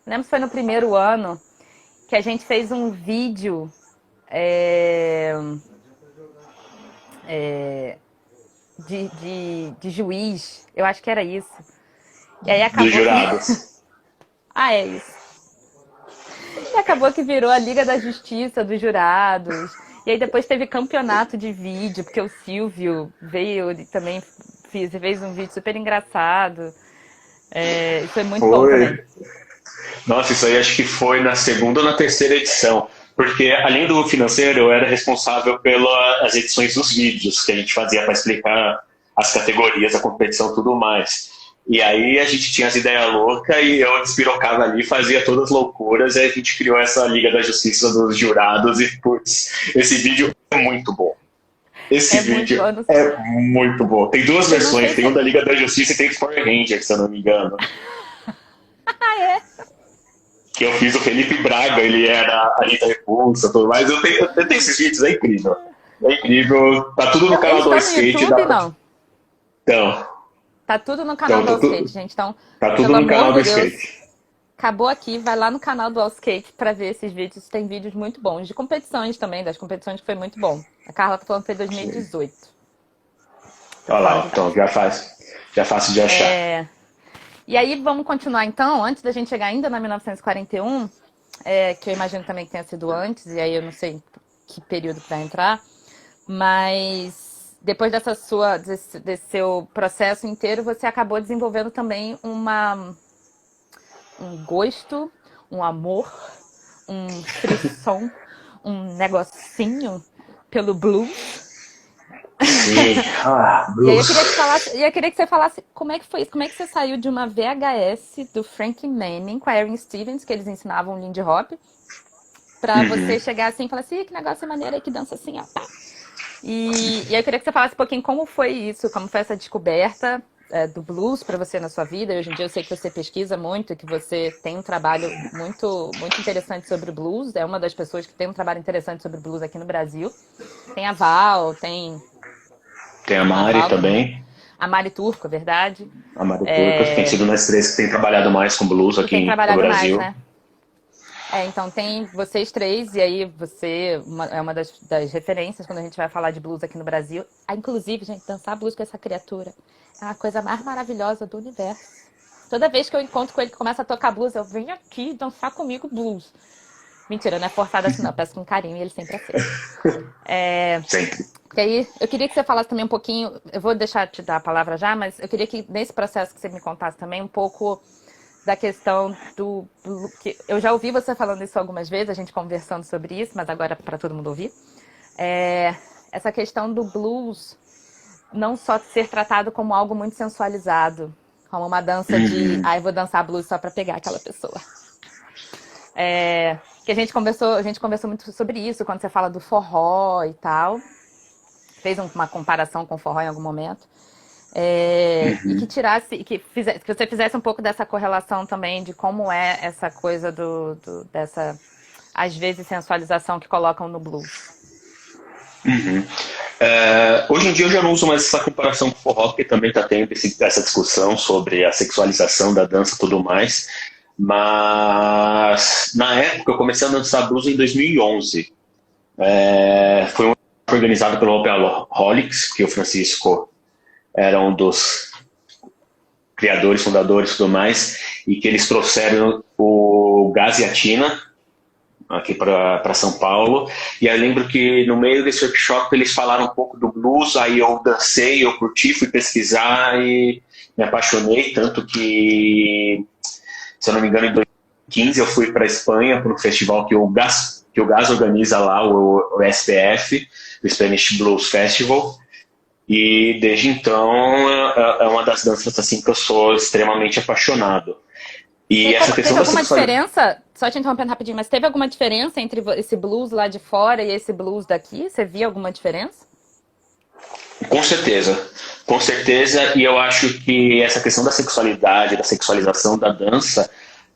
não lembro se foi no primeiro ano, que a gente fez um vídeo de juiz, eu acho que era isso. E aí acabou dos jurados. É isso. E acabou que virou a Liga da Justiça dos Jurados. E aí depois teve campeonato de vídeo, porque o Silvio veio e também fez um vídeo super engraçado. Foi muito bom também. Nossa, isso aí acho que foi na segunda ou na terceira edição. Porque, além do financeiro, eu era responsável pelas edições dos vídeos que a gente fazia para explicar as categorias, a competição e tudo mais. E aí a gente tinha as ideias loucas e eu despirocava ali, fazia todas as loucuras, e a gente criou essa Liga da Justiça dos Jurados e, putz, esse vídeo é muito bom. Esse vídeo é muito bom. Tem duas versões, tem um da Liga da Justiça e tem o Power Rangers, se eu não me engano. Que eu fiz o Felipe Braga, ele era a Rita Repulsa, tudo mais. Eu tenho esses vídeos, é incrível. É incrível. Tá tudo no canal do Skate. Não. Então. Tá tudo no canal do All Skate, gente. Então, tá tudo no canal do Skate. Acabou aqui, vai lá no canal do All Skate pra ver esses vídeos. Tem vídeos muito bons. De competições também, das competições que foi muito bom. A Carla tá falando que foi 2018. Olha lá, então já fácil de achar. E aí, vamos continuar então, antes da gente chegar ainda na 1941, que eu imagino também que tenha sido antes, e aí eu não sei que período que vai entrar, mas depois desse seu processo inteiro, você acabou desenvolvendo também um gosto, um amor, um frisson, um negocinho pelo blues. Sim. E aí eu queria que você falasse como é que foi isso, como é que você saiu de uma VHS do Frank Manning com a Erin Stevens, que eles ensinavam Lindy Hop, pra você chegar assim e falar assim, que negócio maneiro aí, que dança assim, ó. E aí eu queria que você falasse um pouquinho como foi isso, como foi essa descoberta do blues para você na sua vida. Hoje em dia eu sei que você pesquisa muito, que você tem um trabalho muito, muito interessante sobre o blues, é uma das pessoas que tem um trabalho interessante sobre o blues aqui no Brasil. Tem a Val, tem a Mari também. A Mari Turco, é verdade. A Mari Turco tem sido nós três que tem trabalhado mais com blues aqui no Brasil. Mais, né? Então tem vocês três, e aí você é uma das referências quando a gente vai falar de blues aqui no Brasil. Inclusive, gente, dançar blues com essa criatura é a coisa mais maravilhosa do universo. Toda vez que eu encontro com ele que começa a tocar blues, eu venho aqui dançar comigo blues. Mentira, não é forçada assim não, eu peço com carinho e ele sempre aceita. Sempre. Porque aí, eu queria que você falasse também um pouquinho, eu vou deixar te dar a palavra já, mas eu queria que nesse processo que você me contasse também um pouco da questão do... que eu já ouvi você falando isso algumas vezes, a gente conversando sobre isso, mas agora para todo mundo ouvir. Essa questão do blues não só ser tratado como algo muito sensualizado, como uma dança de, eu vou dançar blues só para pegar aquela pessoa. Que a gente conversou muito sobre isso quando você fala do forró e tal. Fez uma comparação com o forró em algum momento. E que tirasse, que você fizesse um pouco dessa correlação também de como é essa coisa dessa, às vezes, sensualização que colocam no blues. Hoje em dia eu já não uso mais essa comparação com o forró, porque também está tendo essa discussão sobre a sexualização da dança e tudo mais. Mas na época eu comecei a dançar blues em 2011. Foi um organizado pelo Opaholics, que o Francisco era um dos criadores, fundadores e tudo mais, e que eles trouxeram o Gaz e a Tina aqui para São Paulo. E eu lembro que no meio desse workshop eles falaram um pouco do blues, aí eu dancei, eu curti, fui pesquisar e me apaixonei, tanto que, se eu não me engano, em 2015 eu fui para a Espanha para um festival que o Gaz organiza lá, o SBF, o Spanish Blues Festival. E desde então é uma das danças assim que eu sou extremamente apaixonado. E essa questão teve alguma diferença, só te interrompendo rapidinho, mas teve alguma diferença entre esse blues lá de fora e esse blues daqui? Você via alguma diferença? Com certeza, e eu acho que essa questão da sexualidade, da sexualização da dança,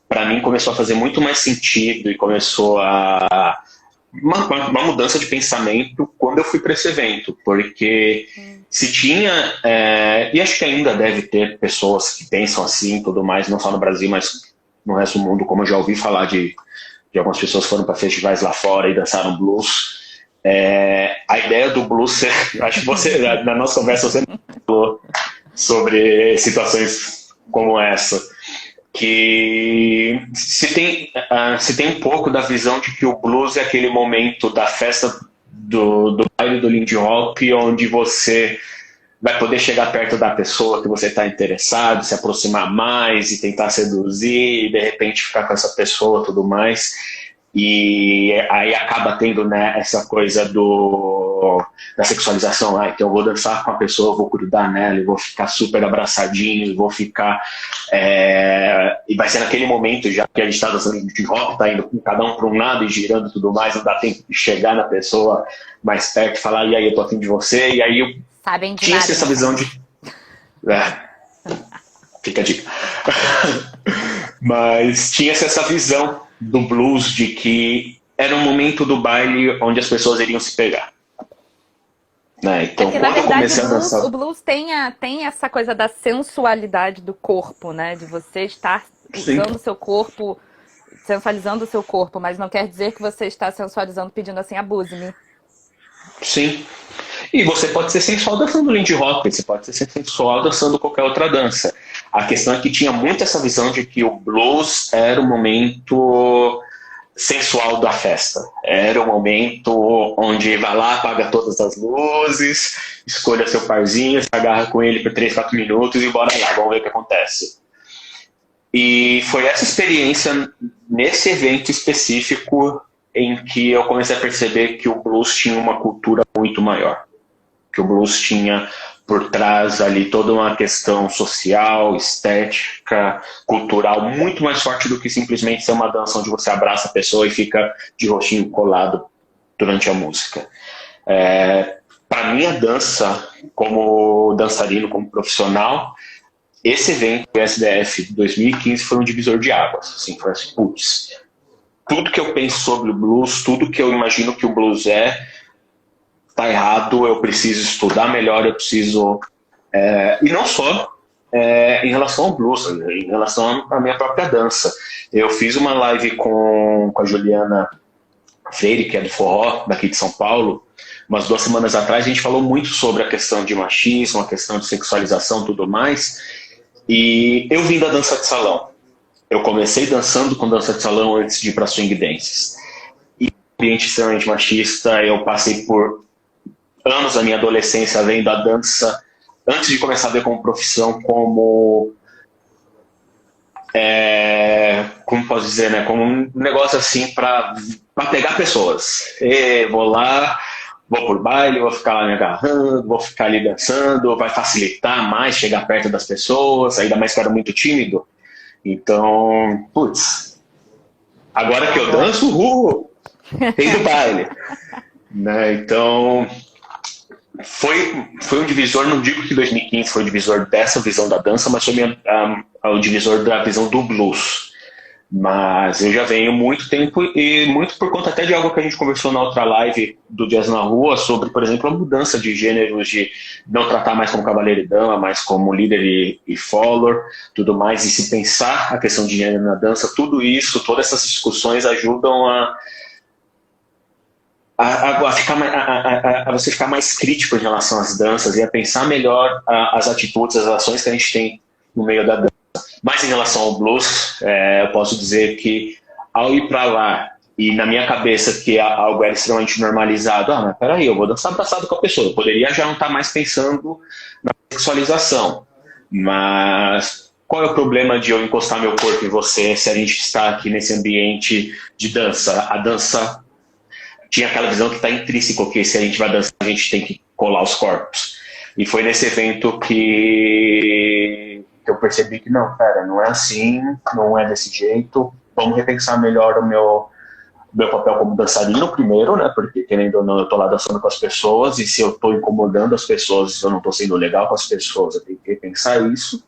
para mim começou a fazer muito mais sentido e começou a uma mudança de pensamento quando eu fui para esse evento, porque se tinha, e acho que ainda deve ter pessoas que pensam assim, tudo mais, não só no Brasil, mas no resto do mundo, como eu já ouvi falar de algumas pessoas que foram para festivais lá fora e dançaram blues. A ideia do blues, acho que você, na nossa conversa, você falou sobre situações como essa, que se tem um pouco da visão de que o blues é aquele momento da festa do baile do Lindy Hop, onde você vai poder chegar perto da pessoa que você está interessado, se aproximar mais e tentar seduzir, e de repente ficar com essa pessoa e tudo mais. E aí acaba tendo, né, essa coisa da sexualização. Então eu vou dançar com a pessoa, eu vou grudar nela, eu vou ficar super abraçadinho, eu vou ficar... E vai ser naquele momento, já que a gente está dançando de rock, está indo cada um para um lado e girando e tudo mais, não dá tempo de chegar na pessoa mais perto e falar, e aí, eu tô afim de você, e aí eu tinha essa visão de... Fica a dica. Mas tinha essa visão do blues de que era um momento do baile onde as pessoas iriam se pegar. Né? Então, quando eu comecei a dançar... O blues tem essa coisa da sensualidade do corpo, né? De você estar usando o seu corpo, sensualizando o seu corpo, mas não quer dizer que você está sensualizando pedindo assim, abuse-me. Sim. E você pode ser sensual dançando Lindy Hop, você pode ser sensual dançando qualquer outra dança. A questão é que tinha muito essa visão de que o blues era o momento sensual da festa. Era o momento onde vai lá, apaga todas as luzes, escolha seu parzinho, se agarra com ele por 3, 4 minutos e bora lá, vamos ver o que acontece. E foi essa experiência, nesse evento específico, em que eu comecei a perceber que o blues tinha uma cultura muito maior. Que o blues tinha por trás ali toda uma questão social, estética, cultural, muito mais forte do que simplesmente ser uma dança onde você abraça a pessoa e fica de rostinho colado durante a música. Para mim, a dança, como dançarino, como profissional, esse evento, o SDF 2015, foi um divisor de águas. Assim, foi assim, putz, tudo que eu penso sobre o blues, tudo que eu imagino que o blues tá errado, eu preciso estudar melhor, eu preciso E não só em relação ao blues, em relação à minha própria dança. Eu fiz uma live com a Juliana Freire, que é do forró, daqui de São Paulo, umas 2 semanas atrás. A gente falou muito sobre a questão de machismo, a questão de sexualização e tudo mais. E eu vim da dança de salão. Eu comecei dançando com dança de salão antes de ir para swing dances. E ambiente extremamente machista, eu passei por anos da minha adolescência vendo a dança, antes de começar a ver como profissão, como posso dizer, né? Como um negócio assim para pegar pessoas. Vou lá, vou por baile, vou ficar lá me agarrando, vou ficar ali dançando, vai facilitar mais chegar perto das pessoas, ainda mais que eu era muito tímido. Então, putz, agora que eu danço, rei do baile. Né? Então, foi um divisor, não digo que 2015 foi o divisor dessa visão da dança, mas foi o divisor da visão do blues. Mas eu já venho muito tempo, e muito por conta até de algo que a gente conversou na outra live do Jazz na Rua, sobre, por exemplo, a mudança de gêneros, de não tratar mais como cavaleiro e dama, mas como líder e follower, tudo mais, e se pensar a questão de gênero na dança. Tudo isso, todas essas discussões ajudam a você ficar mais crítico em relação às danças e a pensar melhor as atitudes, as ações que a gente tem no meio da dança. Mas em relação ao blues, eu posso dizer que ao ir para lá, e na minha cabeça que algo era extremamente normalizado, mas peraí, eu vou dançar abraçado com a pessoa, eu poderia já não estar mais pensando na sexualização, mas qual é o problema de eu encostar meu corpo em você se a gente está aqui nesse ambiente de dança? A dança tinha aquela visão que está intrínseco, que se a gente vai dançar, a gente tem que colar os corpos. E foi nesse evento que eu percebi que não, pera, não é assim, não é desse jeito, vamos repensar melhor o meu papel como dançarino primeiro, né, porque querendo ou não, eu estou lá dançando com as pessoas, e se eu estou incomodando as pessoas, se eu não estou sendo legal com as pessoas, eu tenho que repensar isso.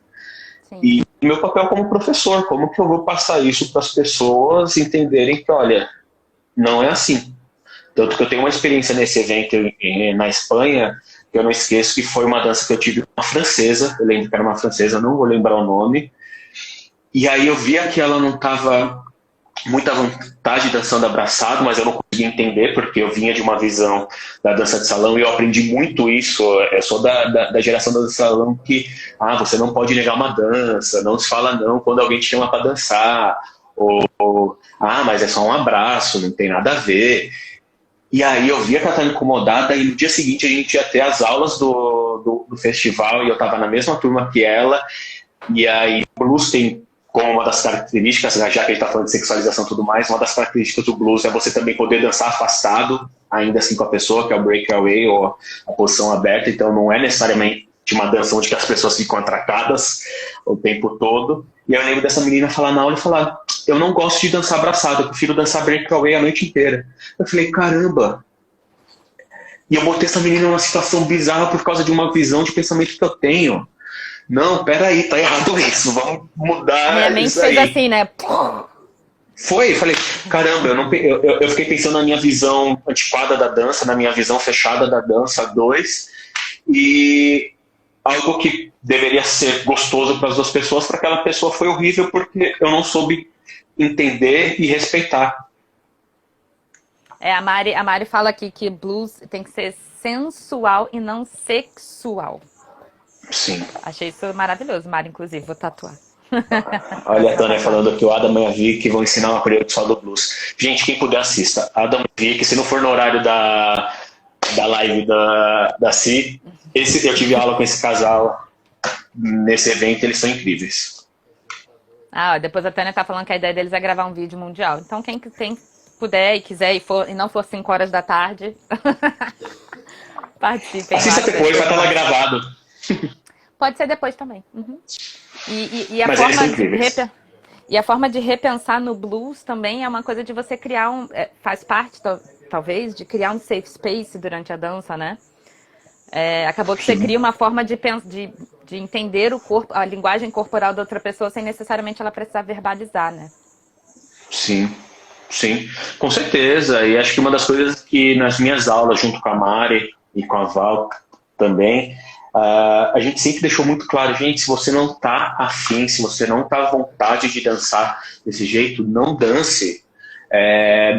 Sim. E meu papel como professor, como que eu vou passar isso para as pessoas entenderem que, olha, não é assim. Tanto que eu tenho uma experiência nesse evento na Espanha, que eu não esqueço, que foi uma dança que eu tive com uma francesa, eu lembro que era uma francesa, não vou lembrar o nome, e aí eu via que ela não estava muita vontade dançando abraçado, mas eu não conseguia entender, porque eu vinha de uma visão da dança de salão, e eu aprendi muito isso. Eu sou da geração da dança de salão que, você não pode negar uma dança, não se fala não quando alguém te chama para dançar, ou mas é só um abraço, não tem nada a ver. E aí eu via que ela estava incomodada, e no dia seguinte a gente ia ter as aulas do festival, e eu estava na mesma turma que ela, e aí o blues tem como uma das características, já que a gente está falando de sexualização e tudo mais, uma das características do blues é você também poder dançar afastado, ainda assim com a pessoa, que é o breakaway, ou a posição aberta. Então não é necessariamente uma dança onde as pessoas ficam atracadas o tempo todo. E eu lembro dessa menina falar na aula e falar, eu não gosto de dançar abraçado, eu prefiro dançar breakaway a noite inteira. Eu falei, caramba! E eu botei essa menina numa situação bizarra por causa de uma visão de pensamento que eu tenho. Não, peraí, tá errado isso, vamos mudar. Minha mente fez assim, né? Foi, falei, caramba, eu fiquei pensando na minha visão antiquada da dança, na minha visão fechada da dança 2, e algo que deveria ser gostoso para as duas pessoas, para aquela pessoa foi horrível, porque eu não soube entender e respeitar. A Mari fala aqui que blues tem que ser sensual e não sexual. Sim. Achei isso maravilhoso, Mari, inclusive, vou tatuar. Olha a Tânia falando que o Adam e a Vicky vão ensinar uma coreografia só do blues. Gente, quem puder assista. Adam e Vicky, se não for no horário da live da Si, eu tive aula com esse casal nesse evento, eles são incríveis. Depois a Tânia tá falando que a ideia deles é gravar um vídeo mundial. Então quem puder e quiser e não for 5 horas da tarde, participem. Assista depois, vai estar lá gravado. Pode ser depois também. Uhum. E a forma de repensar no blues também é uma coisa de você criar faz parte, talvez, de criar um safe space durante a dança, né? Acabou que você cria uma forma de entender o corpo, a linguagem corporal da outra pessoa sem necessariamente ela precisar verbalizar, né? Sim, com certeza. E acho que uma das coisas que nas minhas aulas, junto com a Mari e com a Val também, A gente sempre deixou muito claro, gente, se você não tá afim, se você não tá à vontade de dançar desse jeito, não dance.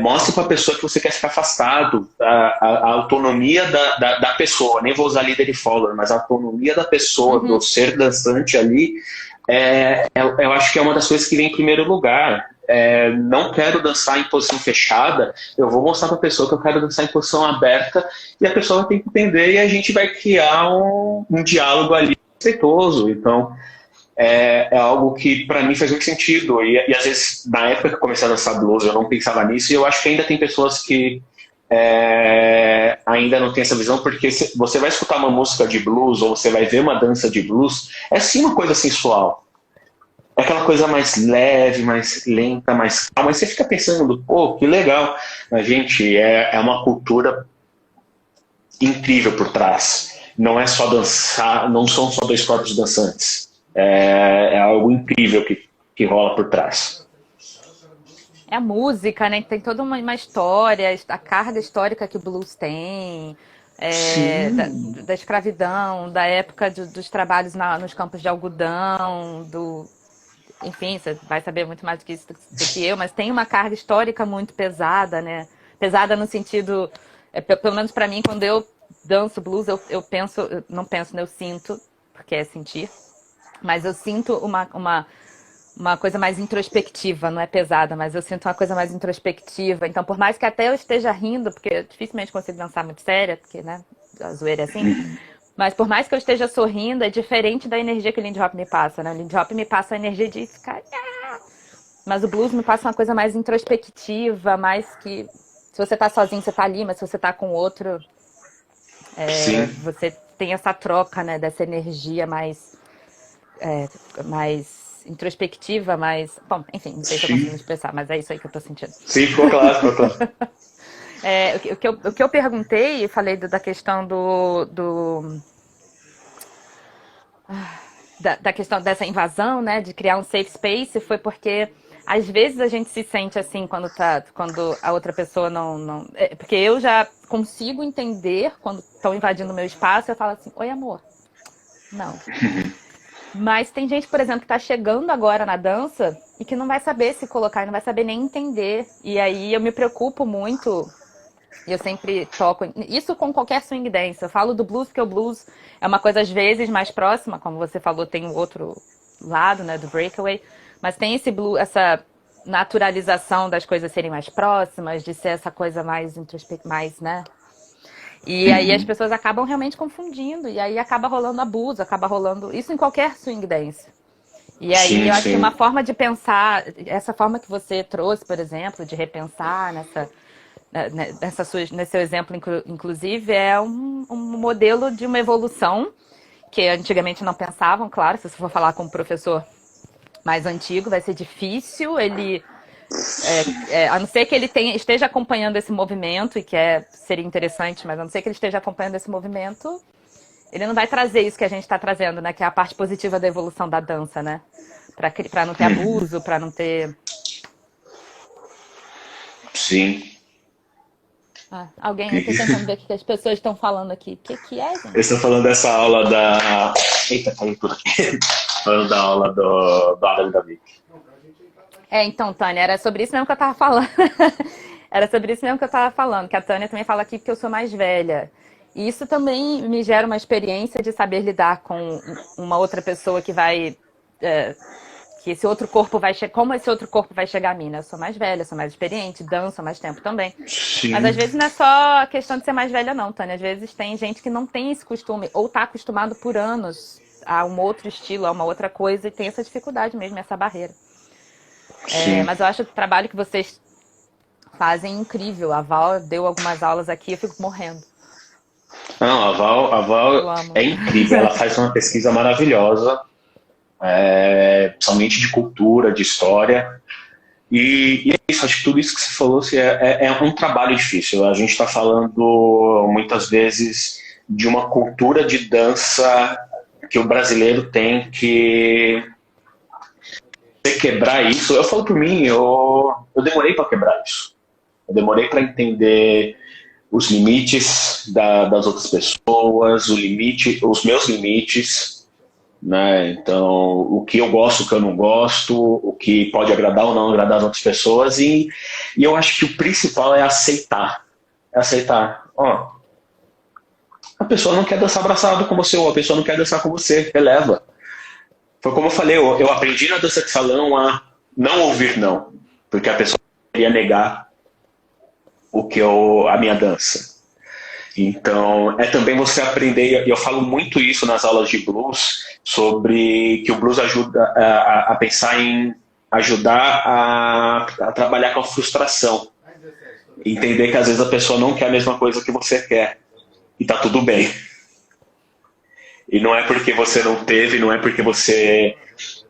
Mostre para a pessoa que você quer ficar afastado. A autonomia da pessoa, nem vou usar líder e follower, mas a autonomia da pessoa, do Uhum. ser dançante ali, eu acho que é uma das coisas que vem em primeiro lugar. Não quero dançar em posição fechada, eu vou mostrar para a pessoa que eu quero dançar em posição aberta e a pessoa vai ter que entender e a gente vai criar um diálogo ali respeitoso. Então, é algo que para mim faz muito sentido. E às vezes, na época que eu comecei a dançar blues, eu não pensava nisso, e eu acho que ainda tem pessoas que ainda não tem essa visão, porque você vai escutar uma música de blues ou você vai ver uma dança de blues, é sim uma coisa sensual. É aquela coisa mais leve, mais lenta, mais calma. Mas você fica pensando, pô, que legal. Mas, gente, é uma cultura incrível por trás. Não é só dançar, não são só dois corpos dançantes. É algo incrível que rola por trás. É a música, né? Tem toda uma história, a carga histórica que o blues tem, Sim. da escravidão, da época dos trabalhos nos campos de algodão, enfim, você vai saber muito mais do que eu, mas tem uma carga histórica muito pesada, né? Pesada no sentido, pelo menos para mim, quando eu danço blues, eu penso, eu não penso, né? Eu sinto, porque é sentir, mas eu sinto uma coisa mais introspectiva, não é pesada, mas eu sinto uma coisa mais introspectiva. Então, por mais que até eu esteja rindo, porque eu dificilmente consigo dançar muito séria, porque, né, a zoeira é assim, mas por mais que eu esteja sorrindo, é diferente da energia que o Lindy Hop me passa, né? O Lindy Hop me passa a energia de ficar... Mas o blues me passa uma coisa mais introspectiva, mais que... Se você tá sozinho, você tá ali, mas se você tá com outro, Sim. você tem essa troca, né, dessa energia mais introspectiva, mais... Bom, enfim, não sei se eu consigo Sim. me expressar, mas é isso aí que eu tô sentindo. Sim, ficou claro, ficou claro. O que eu perguntei, falei da questão da questão dessa invasão, né, de criar um safe space, foi porque às vezes a gente se sente assim quando a outra pessoa não porque eu já consigo entender quando estão invadindo o meu espaço, eu falo assim, oi amor, não. Mas tem gente, por exemplo, que está chegando agora na dança e que não vai saber se colocar, não vai saber nem entender. E aí eu me preocupo muito. E eu sempre toco isso com qualquer swing dance. Eu falo do blues porque o blues é uma coisa às vezes mais próxima, como você falou, tem o outro lado, né, do breakaway, mas tem esse blues, essa naturalização das coisas serem mais próximas, de ser essa coisa mais introspectiva, mais, né? E aí as pessoas acabam realmente confundindo, e aí acaba rolando abuso, acaba rolando isso em qualquer swing dance. E aí Sim, eu acho que uma sim. forma de pensar, essa forma que você trouxe, por exemplo, de repensar nesse seu exemplo, inclusive, é um modelo de uma evolução que antigamente não pensavam, claro, se você for falar com um professor mais antigo, vai ser difícil, a não ser que ele esteja acompanhando esse movimento, e que seria interessante, mas a não ser que ele esteja acompanhando esse movimento, ele não vai trazer isso que a gente está trazendo, né? Que é a parte positiva da evolução da dança, né? Para não ter abuso, para não ter... Sim. Alguém, eu tô tentando ver o que as pessoas estão falando aqui. O que é, Eu gente? estou falando dessa aula da. Eita, caiu tudo aqui. Falando da aula do Adam Davi. Então, Tânia, era sobre isso mesmo que eu tava falando. Era sobre isso mesmo que eu tava falando, que a Tânia também fala aqui porque eu sou mais velha. E isso também me gera uma experiência de saber lidar com uma outra pessoa que vai. Que esse outro corpo vai chegar. Como esse outro corpo vai chegar a mim, né? Eu sou mais velha, sou mais experiente, danço há mais tempo também. Mas às Sim. vezes não é só a questão de ser mais velha, não, Tânia. Às vezes tem gente que não tem esse costume, ou tá acostumado por anos a um outro estilo, a uma outra coisa, e tem essa dificuldade mesmo, essa barreira. Sim. Mas eu acho o trabalho que vocês fazem incrível. A Val deu algumas aulas aqui, eu fico morrendo. Não, a Val Eu amo. é incrível. Ela faz uma pesquisa maravilhosa, somente de cultura, de história. E é isso, acho que tudo isso que você falou é um trabalho difícil. A gente está falando muitas vezes de uma cultura de dança que o brasileiro tem que quebrar isso. Eu falo por mim, eu demorei para quebrar isso. Eu demorei para entender os limites das outras pessoas, os meus limites, né? Então, o que eu gosto, o que eu não gosto, o que pode agradar ou não agradar as outras pessoas. E eu acho que o principal é aceitar. É aceitar. Ó, a pessoa não quer dançar abraçado com você, ou a pessoa não quer dançar com você, releva. Foi como eu falei, eu aprendi na dança de salão a não ouvir não, porque a pessoa queria negar a minha dança. Então, é também você aprender, e eu falo muito isso nas aulas de blues, sobre que o blues ajuda a pensar em ajudar a trabalhar com a frustração. Entender que às vezes a pessoa não quer a mesma coisa que você quer. E tá tudo bem. E não é porque você não teve, não é porque você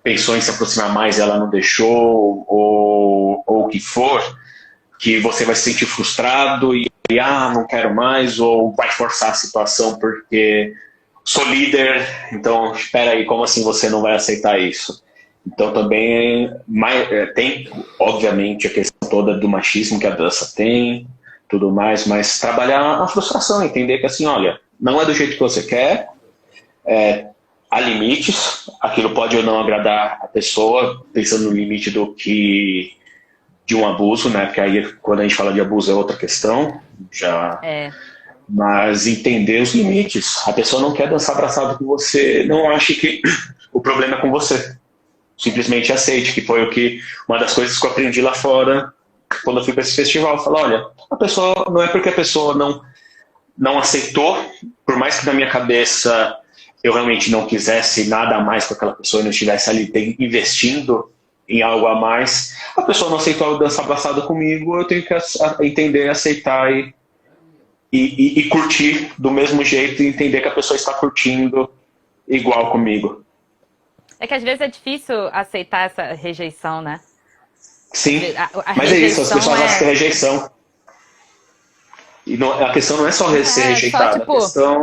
pensou em se aproximar mais e ela não deixou, ou o que for, que você vai se sentir frustrado e não quero mais, ou vai forçar a situação porque sou líder, então espera aí, como assim você não vai aceitar isso? Então também tem, obviamente, a questão toda do machismo que a dança tem, tudo mais, mas trabalhar a frustração, entender que assim, olha, não é do jeito que você quer, há limites, aquilo pode ou não agradar a pessoa, pensando no limite de um abuso, né? Porque aí quando a gente fala de abuso é outra questão, já. Mas entender os limites. A pessoa não quer dançar abraçado com você, não ache que o problema é com você. Simplesmente aceite, que foi uma das coisas que eu aprendi lá fora quando eu fui para esse festival. Eu falei, olha, a pessoa não é porque a pessoa não aceitou, por mais que na minha cabeça eu realmente não quisesse nada a mais com aquela pessoa e não estivesse ali investindo em algo a mais, a pessoa não aceitou dançar abraçado comigo, eu tenho que entender, aceitar e curtir do mesmo jeito e entender que a pessoa está curtindo igual comigo. É que às vezes é difícil aceitar essa rejeição, né? Sim, mas é isso, as pessoas acham que é rejeição. E a questão não é só ser rejeitado, só, tipo, a questão...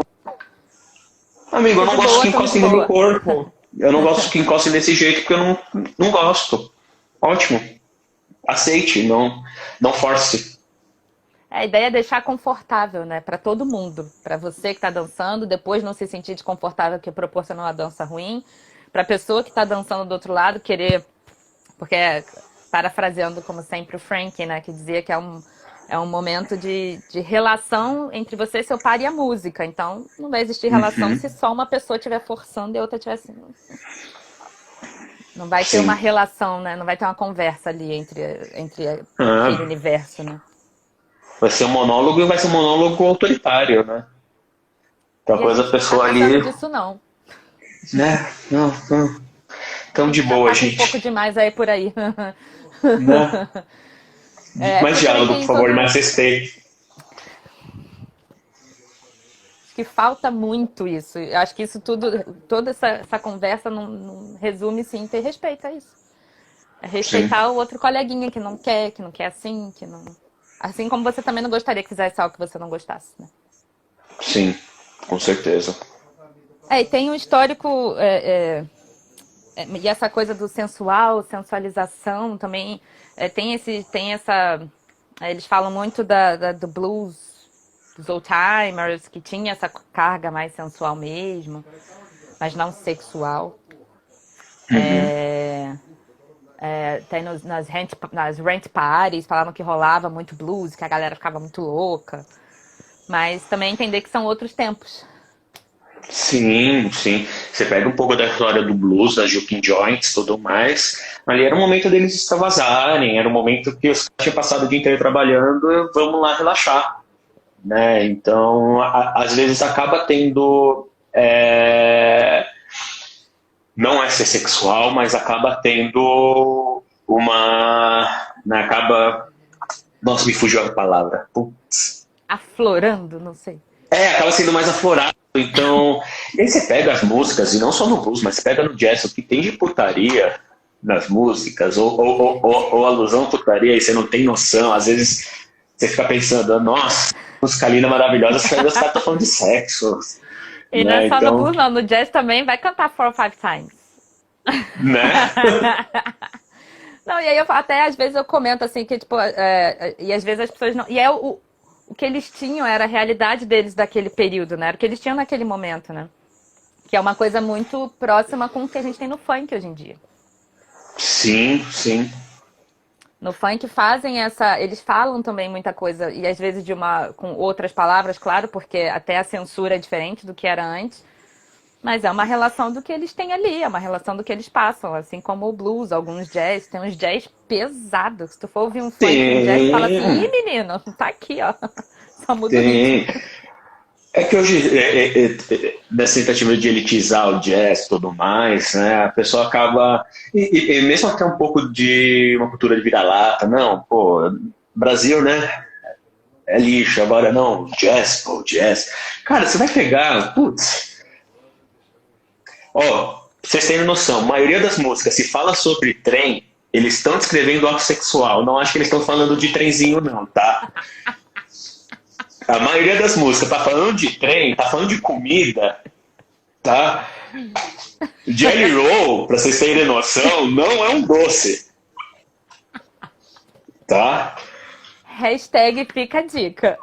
Amigo, eu não gosto que encostem no meu corpo. Eu não gosto que encostem desse jeito porque eu não gosto. Ótimo. Aceite, não force. A ideia é deixar confortável, né? Para todo mundo. Para você que está dançando, depois não se sentir desconfortável que proporcionou uma dança ruim. Para a pessoa que está dançando do outro lado querer... Porque, parafraseando como sempre o Frank, né? Que dizia que é um momento de relação entre você, seu par e a música. Então, não vai existir relação se só uma pessoa estiver forçando e a outra estiver assim. Não vai ter uma relação, né? Não vai ter uma conversa ali entre aquele universo, né? Vai ser um monólogo e vai ser um monólogo autoritário, né? Então, coisa a pessoa ali... Não disso, não. Né? Não. Tão de boa, gente. Um pouco demais aí por aí. Né? Mais diálogo, por favor, mais respeito. Acho que falta muito isso. Eu acho que isso tudo, toda essa conversa não resume-se em ter respeito a isso. É respeitar o outro coleguinha que não quer assim, que não... Assim como você também não gostaria que fizesse algo que você não gostasse, né? Sim, com certeza. E tem um histórico... e essa coisa do sensual, sensualização também... tem essa... eles falam muito do blues, dos old timers, que tinha essa carga mais sensual mesmo, mas não sexual. Tem nas rent parties, falavam que rolava muito blues, que a galera ficava muito louca. Mas também entender que são outros tempos. Sim. Você pega um pouco da história do blues, das juking joints e tudo mais. Ali era o momento deles extravasarem, era o momento que os caras tinham passado o dia inteiro trabalhando, vamos lá relaxar. Né? Então, às vezes acaba tendo... não é ser sexual, mas acaba tendo uma... Né? Nossa, me fugiu a palavra. Putz. Aflorando, não sei. Acaba sendo mais aflorado. Então, e aí você pega as músicas, e não só no blues, mas você pega no jazz, o que tem de putaria nas músicas, ou alusão à putaria, e você não tem noção. Às vezes você fica pensando, nossa, música linda, maravilhosa, os caras estão falando de sexo. E não é só no blues, não. No jazz também vai cantar 4 or 5 times. Né? Não, e aí até às vezes eu comento assim, que tipo, e às vezes as pessoas não... E o que eles tinham era a realidade deles daquele período, né? Era o que eles tinham naquele momento, né? Que é uma coisa muito próxima com o que a gente tem no funk hoje em dia. Sim, sim. No funk fazem essa. Eles falam também muita coisa, e às vezes com outras palavras, claro, porque até a censura é diferente do que era antes. Mas é uma relação do que eles têm ali, é uma relação do que eles passam, assim como o blues, alguns jazz, tem uns jazz pesados. Se tu for ouvir um funk, um jazz, tu fala assim, ih, Tem, menino, tá aqui, ó. Só muda o ritmo. tem. É que hoje, nessa tentativa de elitizar o jazz e tudo mais, né, a pessoa acaba. E mesmo até um pouco de uma cultura de vira-lata, não, pô, Brasil, né? É lixo, agora não, jazz, pô, jazz. Cara, você vai pegar, putz, ó, pra vocês terem noção, a maioria das músicas, se fala sobre trem, eles estão descrevendo ato sexual. Não acho que eles estão falando de trenzinho, não, tá? A maioria das músicas tá falando de trem, tá falando de comida, tá? Jelly Roll, pra vocês terem noção, não é um doce, tá? Hashtag fica a dica.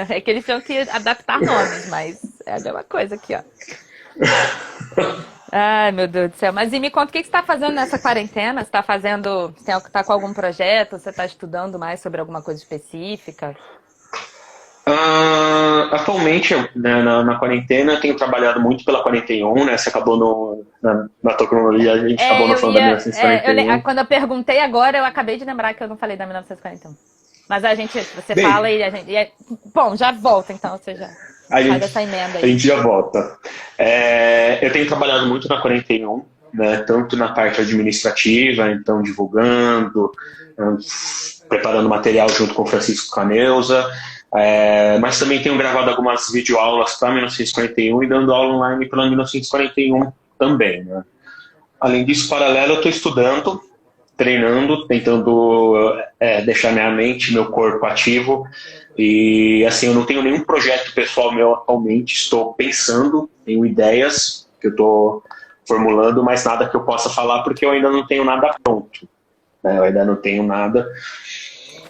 É que eles tinham que adaptar nomes, mas é a mesma coisa aqui, ó. Ai, meu Deus do céu. Mas e me conta, o que você está fazendo nessa quarentena? Você está fazendo. Tá com algum projeto? Você está estudando mais sobre alguma coisa específica? Atualmente, né, na quarentena, eu tenho trabalhado muito pela 41, né? Você acabou na tua cronologia, a gente acabou não Eu falando da ia. 1941. Quando eu perguntei agora, eu acabei de lembrar que eu não falei da 1941. Mas você fala Bem, e a gente. Bom, já volta então, você já a faz gente, essa emenda a aí. gente já volta. Eu tenho trabalhado muito na 41, né? Tanto na parte administrativa, então divulgando, preparando material junto com o Francisco Caneuza, mas também tenho gravado algumas videoaulas para 1941 e dando aula online pela 1941 também, né? Além disso, paralelo, eu estou estudando, treinando, tentando deixar minha mente, meu corpo ativo. E assim, eu não tenho nenhum projeto pessoal meu atualmente, estou pensando em ideias que eu estou formulando, mas nada que eu possa falar porque eu ainda não tenho nada pronto, né? Eu ainda não tenho nada,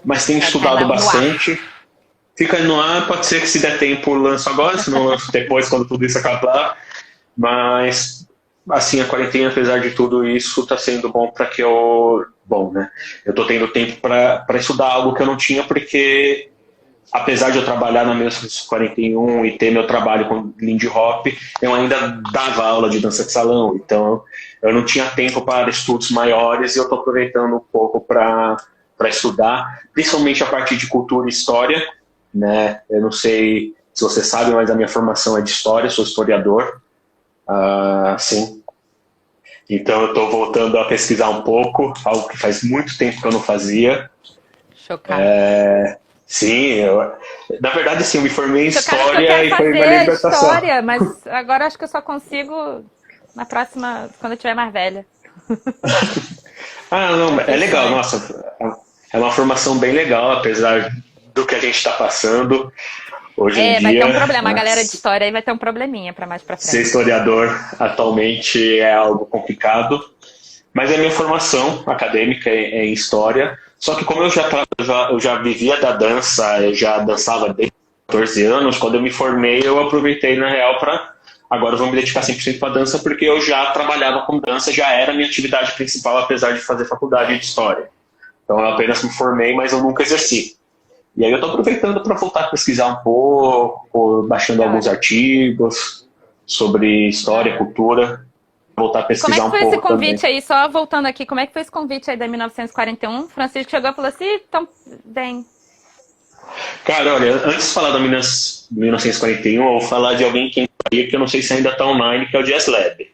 mas tenho Vai ficar estudado no ar. bastante. Fica no ar, pode ser que se der tempo eu lanço agora, se não lanço depois, quando tudo isso acabar. Mas, assim, a quarentena, apesar de tudo isso, está sendo bom para que eu. Bom, né? Eu estou tendo tempo para estudar algo que eu não tinha, porque, apesar de eu trabalhar na 1941 e ter meu trabalho com Lindy Hop, eu ainda dava aula de dança de salão. Então, eu não tinha tempo para estudos maiores e eu estou aproveitando um pouco para estudar, principalmente a partir de cultura e história, né? Eu não sei se você sabe, mas a minha formação é de história, sou historiador. Sim. Então eu estou voltando a pesquisar um pouco, algo que faz muito tempo que eu não fazia. Chocada. Sim, na verdade sim, eu me formei em Chocada porque eu História quero e foi fazer minha a libertação. história, mas agora acho que eu só consigo na próxima, quando eu estiver mais velha. Não, é Aquele legal, sonho. nossa, é uma formação bem legal, apesar do que a gente está passando hoje em Vai ter dia, um problema. A né? galera de história aí vai ter um probleminha pra mais pra Ser frente. historiador atualmente é algo complicado, mas a minha formação acadêmica é em história. Só que como eu já vivia da dança, eu já dançava desde 14 anos, quando eu me formei eu aproveitei na real para agora eu vou me dedicar 100% para dança porque eu já trabalhava com dança, já era a minha atividade principal, apesar de fazer faculdade de história. Então eu apenas me formei, mas eu nunca exerci. E aí eu estou aproveitando para voltar a pesquisar um pouco, baixando Da alguns hora, artigos sobre da história, hora. cultura, voltar a E como é pesquisar que um foi esse pouco também. convite aí? Só voltando aqui, como é que foi esse convite aí da 1941? Francisco chegou e falou assim, então, vem. Cara, olha, antes de falar da 1941, eu vou falar de alguém que eu não sei se ainda está online, que é o Jazz Lab,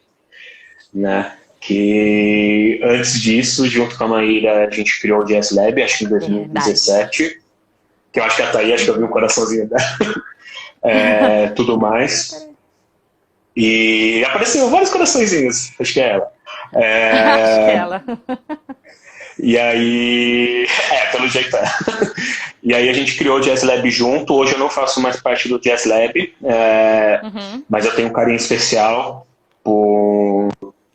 né? Que antes disso, junto com a Maíra, a gente criou o Jazz Lab, acho que em Verdade. 2017, que eu acho que a Thaí, acho que eu vi um coraçãozinho dela, tudo Peraí, mais. peraí. E apareceu vários coraçõezinhos, acho que é ela. Acho que é É, ela. e aí, pelo jeito é. E aí a gente criou o Jazz Lab junto. Hoje eu não faço mais parte do Jazz Lab, Uhum. mas eu tenho um carinho especial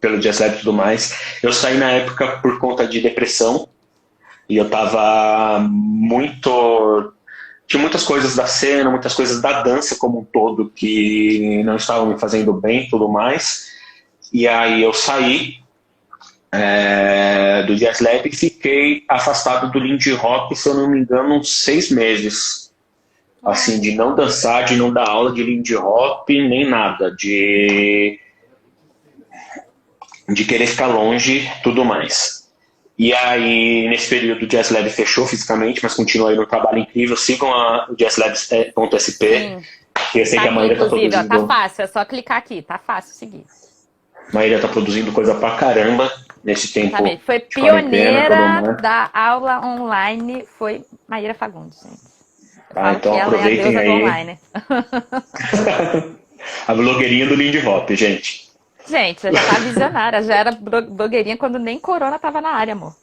pelo Jazz Lab e tudo mais. Eu saí na época por conta de depressão e eu tava muito tinha muitas coisas da cena, muitas coisas da dança como um todo que não estavam me fazendo bem e tudo mais. E aí eu saí do Jazz Lab e fiquei afastado do Lindy Hop, se eu não me engano, uns 6 meses. Assim, de não dançar, de não dar aula de Lindy Hop, nem nada. De querer ficar longe, tudo mais. E aí, nesse período, o Jazz Lab fechou fisicamente, mas continua aí no trabalho incrível. Sigam o jazzlab.sp, que eu sei Tá que a aqui, Maíra tá inclusive, ó, produzindo. tá fácil, é só clicar aqui, tá fácil seguir. Maíra tá produzindo coisa pra caramba nesse tempo Exatamente. Foi de quarentena, tudo pioneira mais. da aula online, foi Maíra Fagundes, gente. Eu Tá, falo que então ela é a aproveitem deusa do aí online. a blogueirinha do Lindy Hop, gente. Gente, já tá visionária, já era blogueirinha quando nem corona tava na área, amor.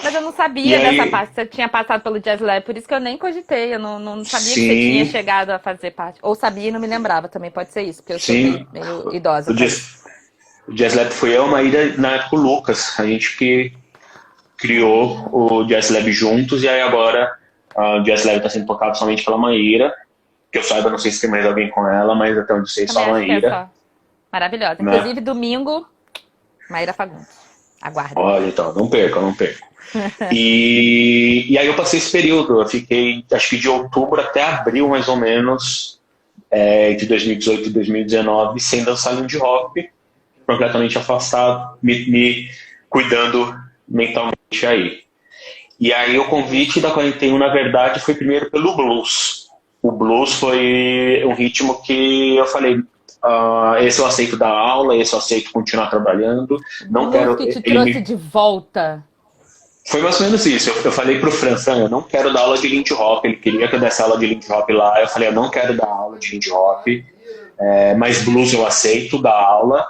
Mas eu não E sabia dessa aí, parte, você tinha passado pelo Jazz Lab, por isso que eu nem cogitei, eu não sabia que você tinha sim, chegado a fazer parte. Ou sabia e não me lembrava, também pode ser isso, porque eu sou sim, meio idosa o pra isso. Jazz Lab foi eu, a Maíra, na época o Lucas, a gente que criou o Jazz Lab juntos, e aí agora o Jazz Lab está sendo tocado somente pela Maíra, que eu saiba, não sei se tem mais alguém com ela, mas até onde eu sei, só Também a acho que é Maíra, só maravilhosa. né? Inclusive, domingo, Maíra Fagundes. Aguardem. Olha, então, não perca, não perca. E aí eu passei esse período, eu fiquei, acho que de outubro até abril, mais ou menos, de 2018 e 2019, sem dançar Lindy Hop, completamente afastado, me cuidando mentalmente aí. E aí o convite da 41, na verdade, foi primeiro pelo blues. O blues foi um ritmo que eu falei, esse eu aceito dar aula, esse eu aceito continuar trabalhando, não Blues quero, que te ele trouxe me... de volta. Foi mais ou menos isso, eu falei pro França, eu não quero dar aula de Lindy Hop, ele queria que eu desse aula de Lindy Hop lá, eu falei, eu não quero dar aula de Lindy Hop, mas blues eu aceito dar aula,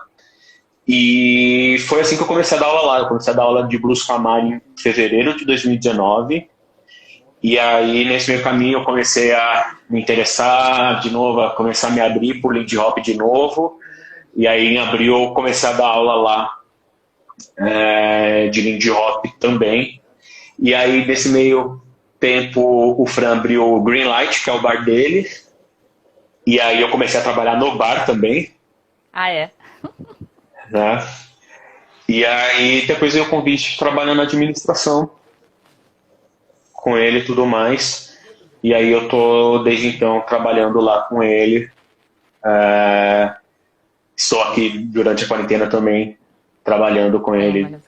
e foi assim que eu comecei a dar aula lá, eu comecei a dar aula de blues com a Mari em fevereiro de 2019. E aí, nesse meio caminho, eu comecei a me interessar de novo, a começar a me abrir por Lindy Hop de novo. E aí, em abril, eu comecei a dar aula lá de Lindy Hop também. E aí, nesse meio tempo, o Fran abriu o Greenlight, que é o bar dele. E aí, eu comecei a trabalhar no bar também, Ah, é? né? E aí, depois veio o convite trabalhando na administração com ele e tudo mais. E aí, eu tô, desde então, trabalhando lá com ele. Estou aqui durante a quarentena também, trabalhando com É, ele, mas...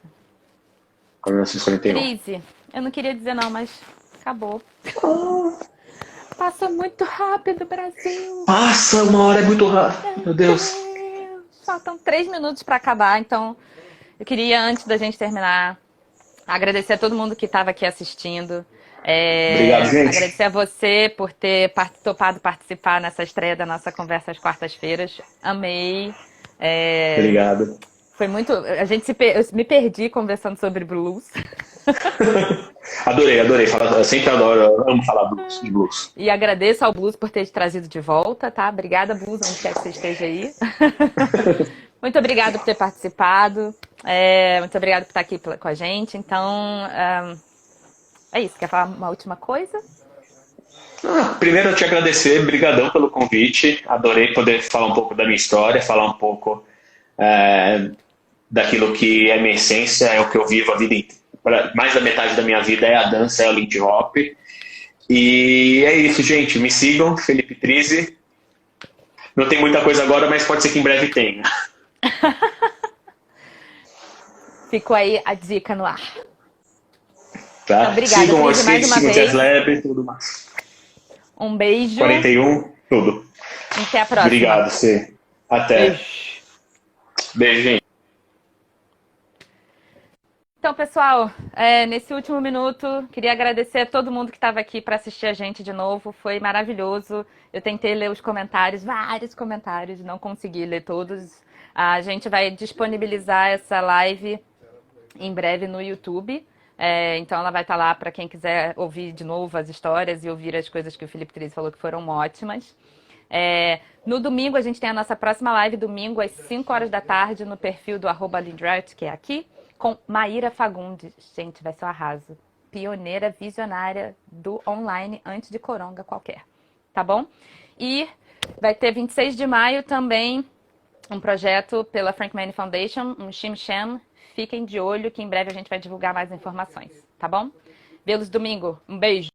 com o 1941. Crise, eu não queria dizer não, mas acabou. Passa muito rápido, Brasil. Passa, uma hora é muito rápido, meu Deus. Deus. Faltam 3 minutos para acabar, então eu queria, antes da gente terminar, agradecer a todo mundo que estava aqui assistindo. Obrigado, gente. Agradecer a você por ter topado participar nessa estreia da nossa conversa às quartas-feiras. Amei. É, Obrigado. Foi muito. Eu me perdi conversando sobre blues. Adorei, adorei. Eu sempre adoro, eu amo falar de blues. E agradeço ao Blues por ter te trazido de volta, tá? Obrigada, Blues, onde quer que você esteja aí. Muito obrigada por ter participado. Muito obrigada por estar aqui com a gente. Então, é isso. Quer falar uma última coisa? Primeiro, eu te agradecer, brigadão pelo convite. Adorei poder falar um pouco da minha história, falar um pouco daquilo que é minha essência, é o que eu vivo a vida inteira. Mais da metade da minha vida é a dança, é o Lindy Hop. E é isso, gente. Me sigam, Felipe Trizzi. Não tem muita coisa agora, mas pode ser que em breve tenha. Ficou aí a dica no ar. Tá? Então, obrigada, Sigam o Trizzy, mais Orcid, uma sigam o vez. Jazz Lab e tudo mais. Um beijo. 41, tudo. Até a próxima. Obrigado, Cê. Até. Beijo. Beijo, gente. Então, pessoal, nesse último minuto, queria agradecer a todo mundo que estava aqui para assistir a gente de novo. Foi maravilhoso. Eu tentei ler os comentários, vários comentários, não consegui ler todos. A gente vai disponibilizar essa live em breve no YouTube. Então, ela vai estar lá para quem quiser ouvir de novo as histórias e ouvir as coisas que o Felipe Trizzi falou que foram ótimas. No domingo, a gente tem a nossa próxima live, domingo, às 5 horas da tarde, no perfil do @Lindraut, que é aqui, com Maíra Fagundes. Gente, vai ser um arraso. pioneira, visionária do online antes de coronga qualquer, tá bom? E vai ter 26 de maio também um projeto pela Frank Manning Foundation, um Shim Sham. Fiquem de olho que em breve a gente vai divulgar mais informações, tá bom? Vê-los domingo. Um beijo!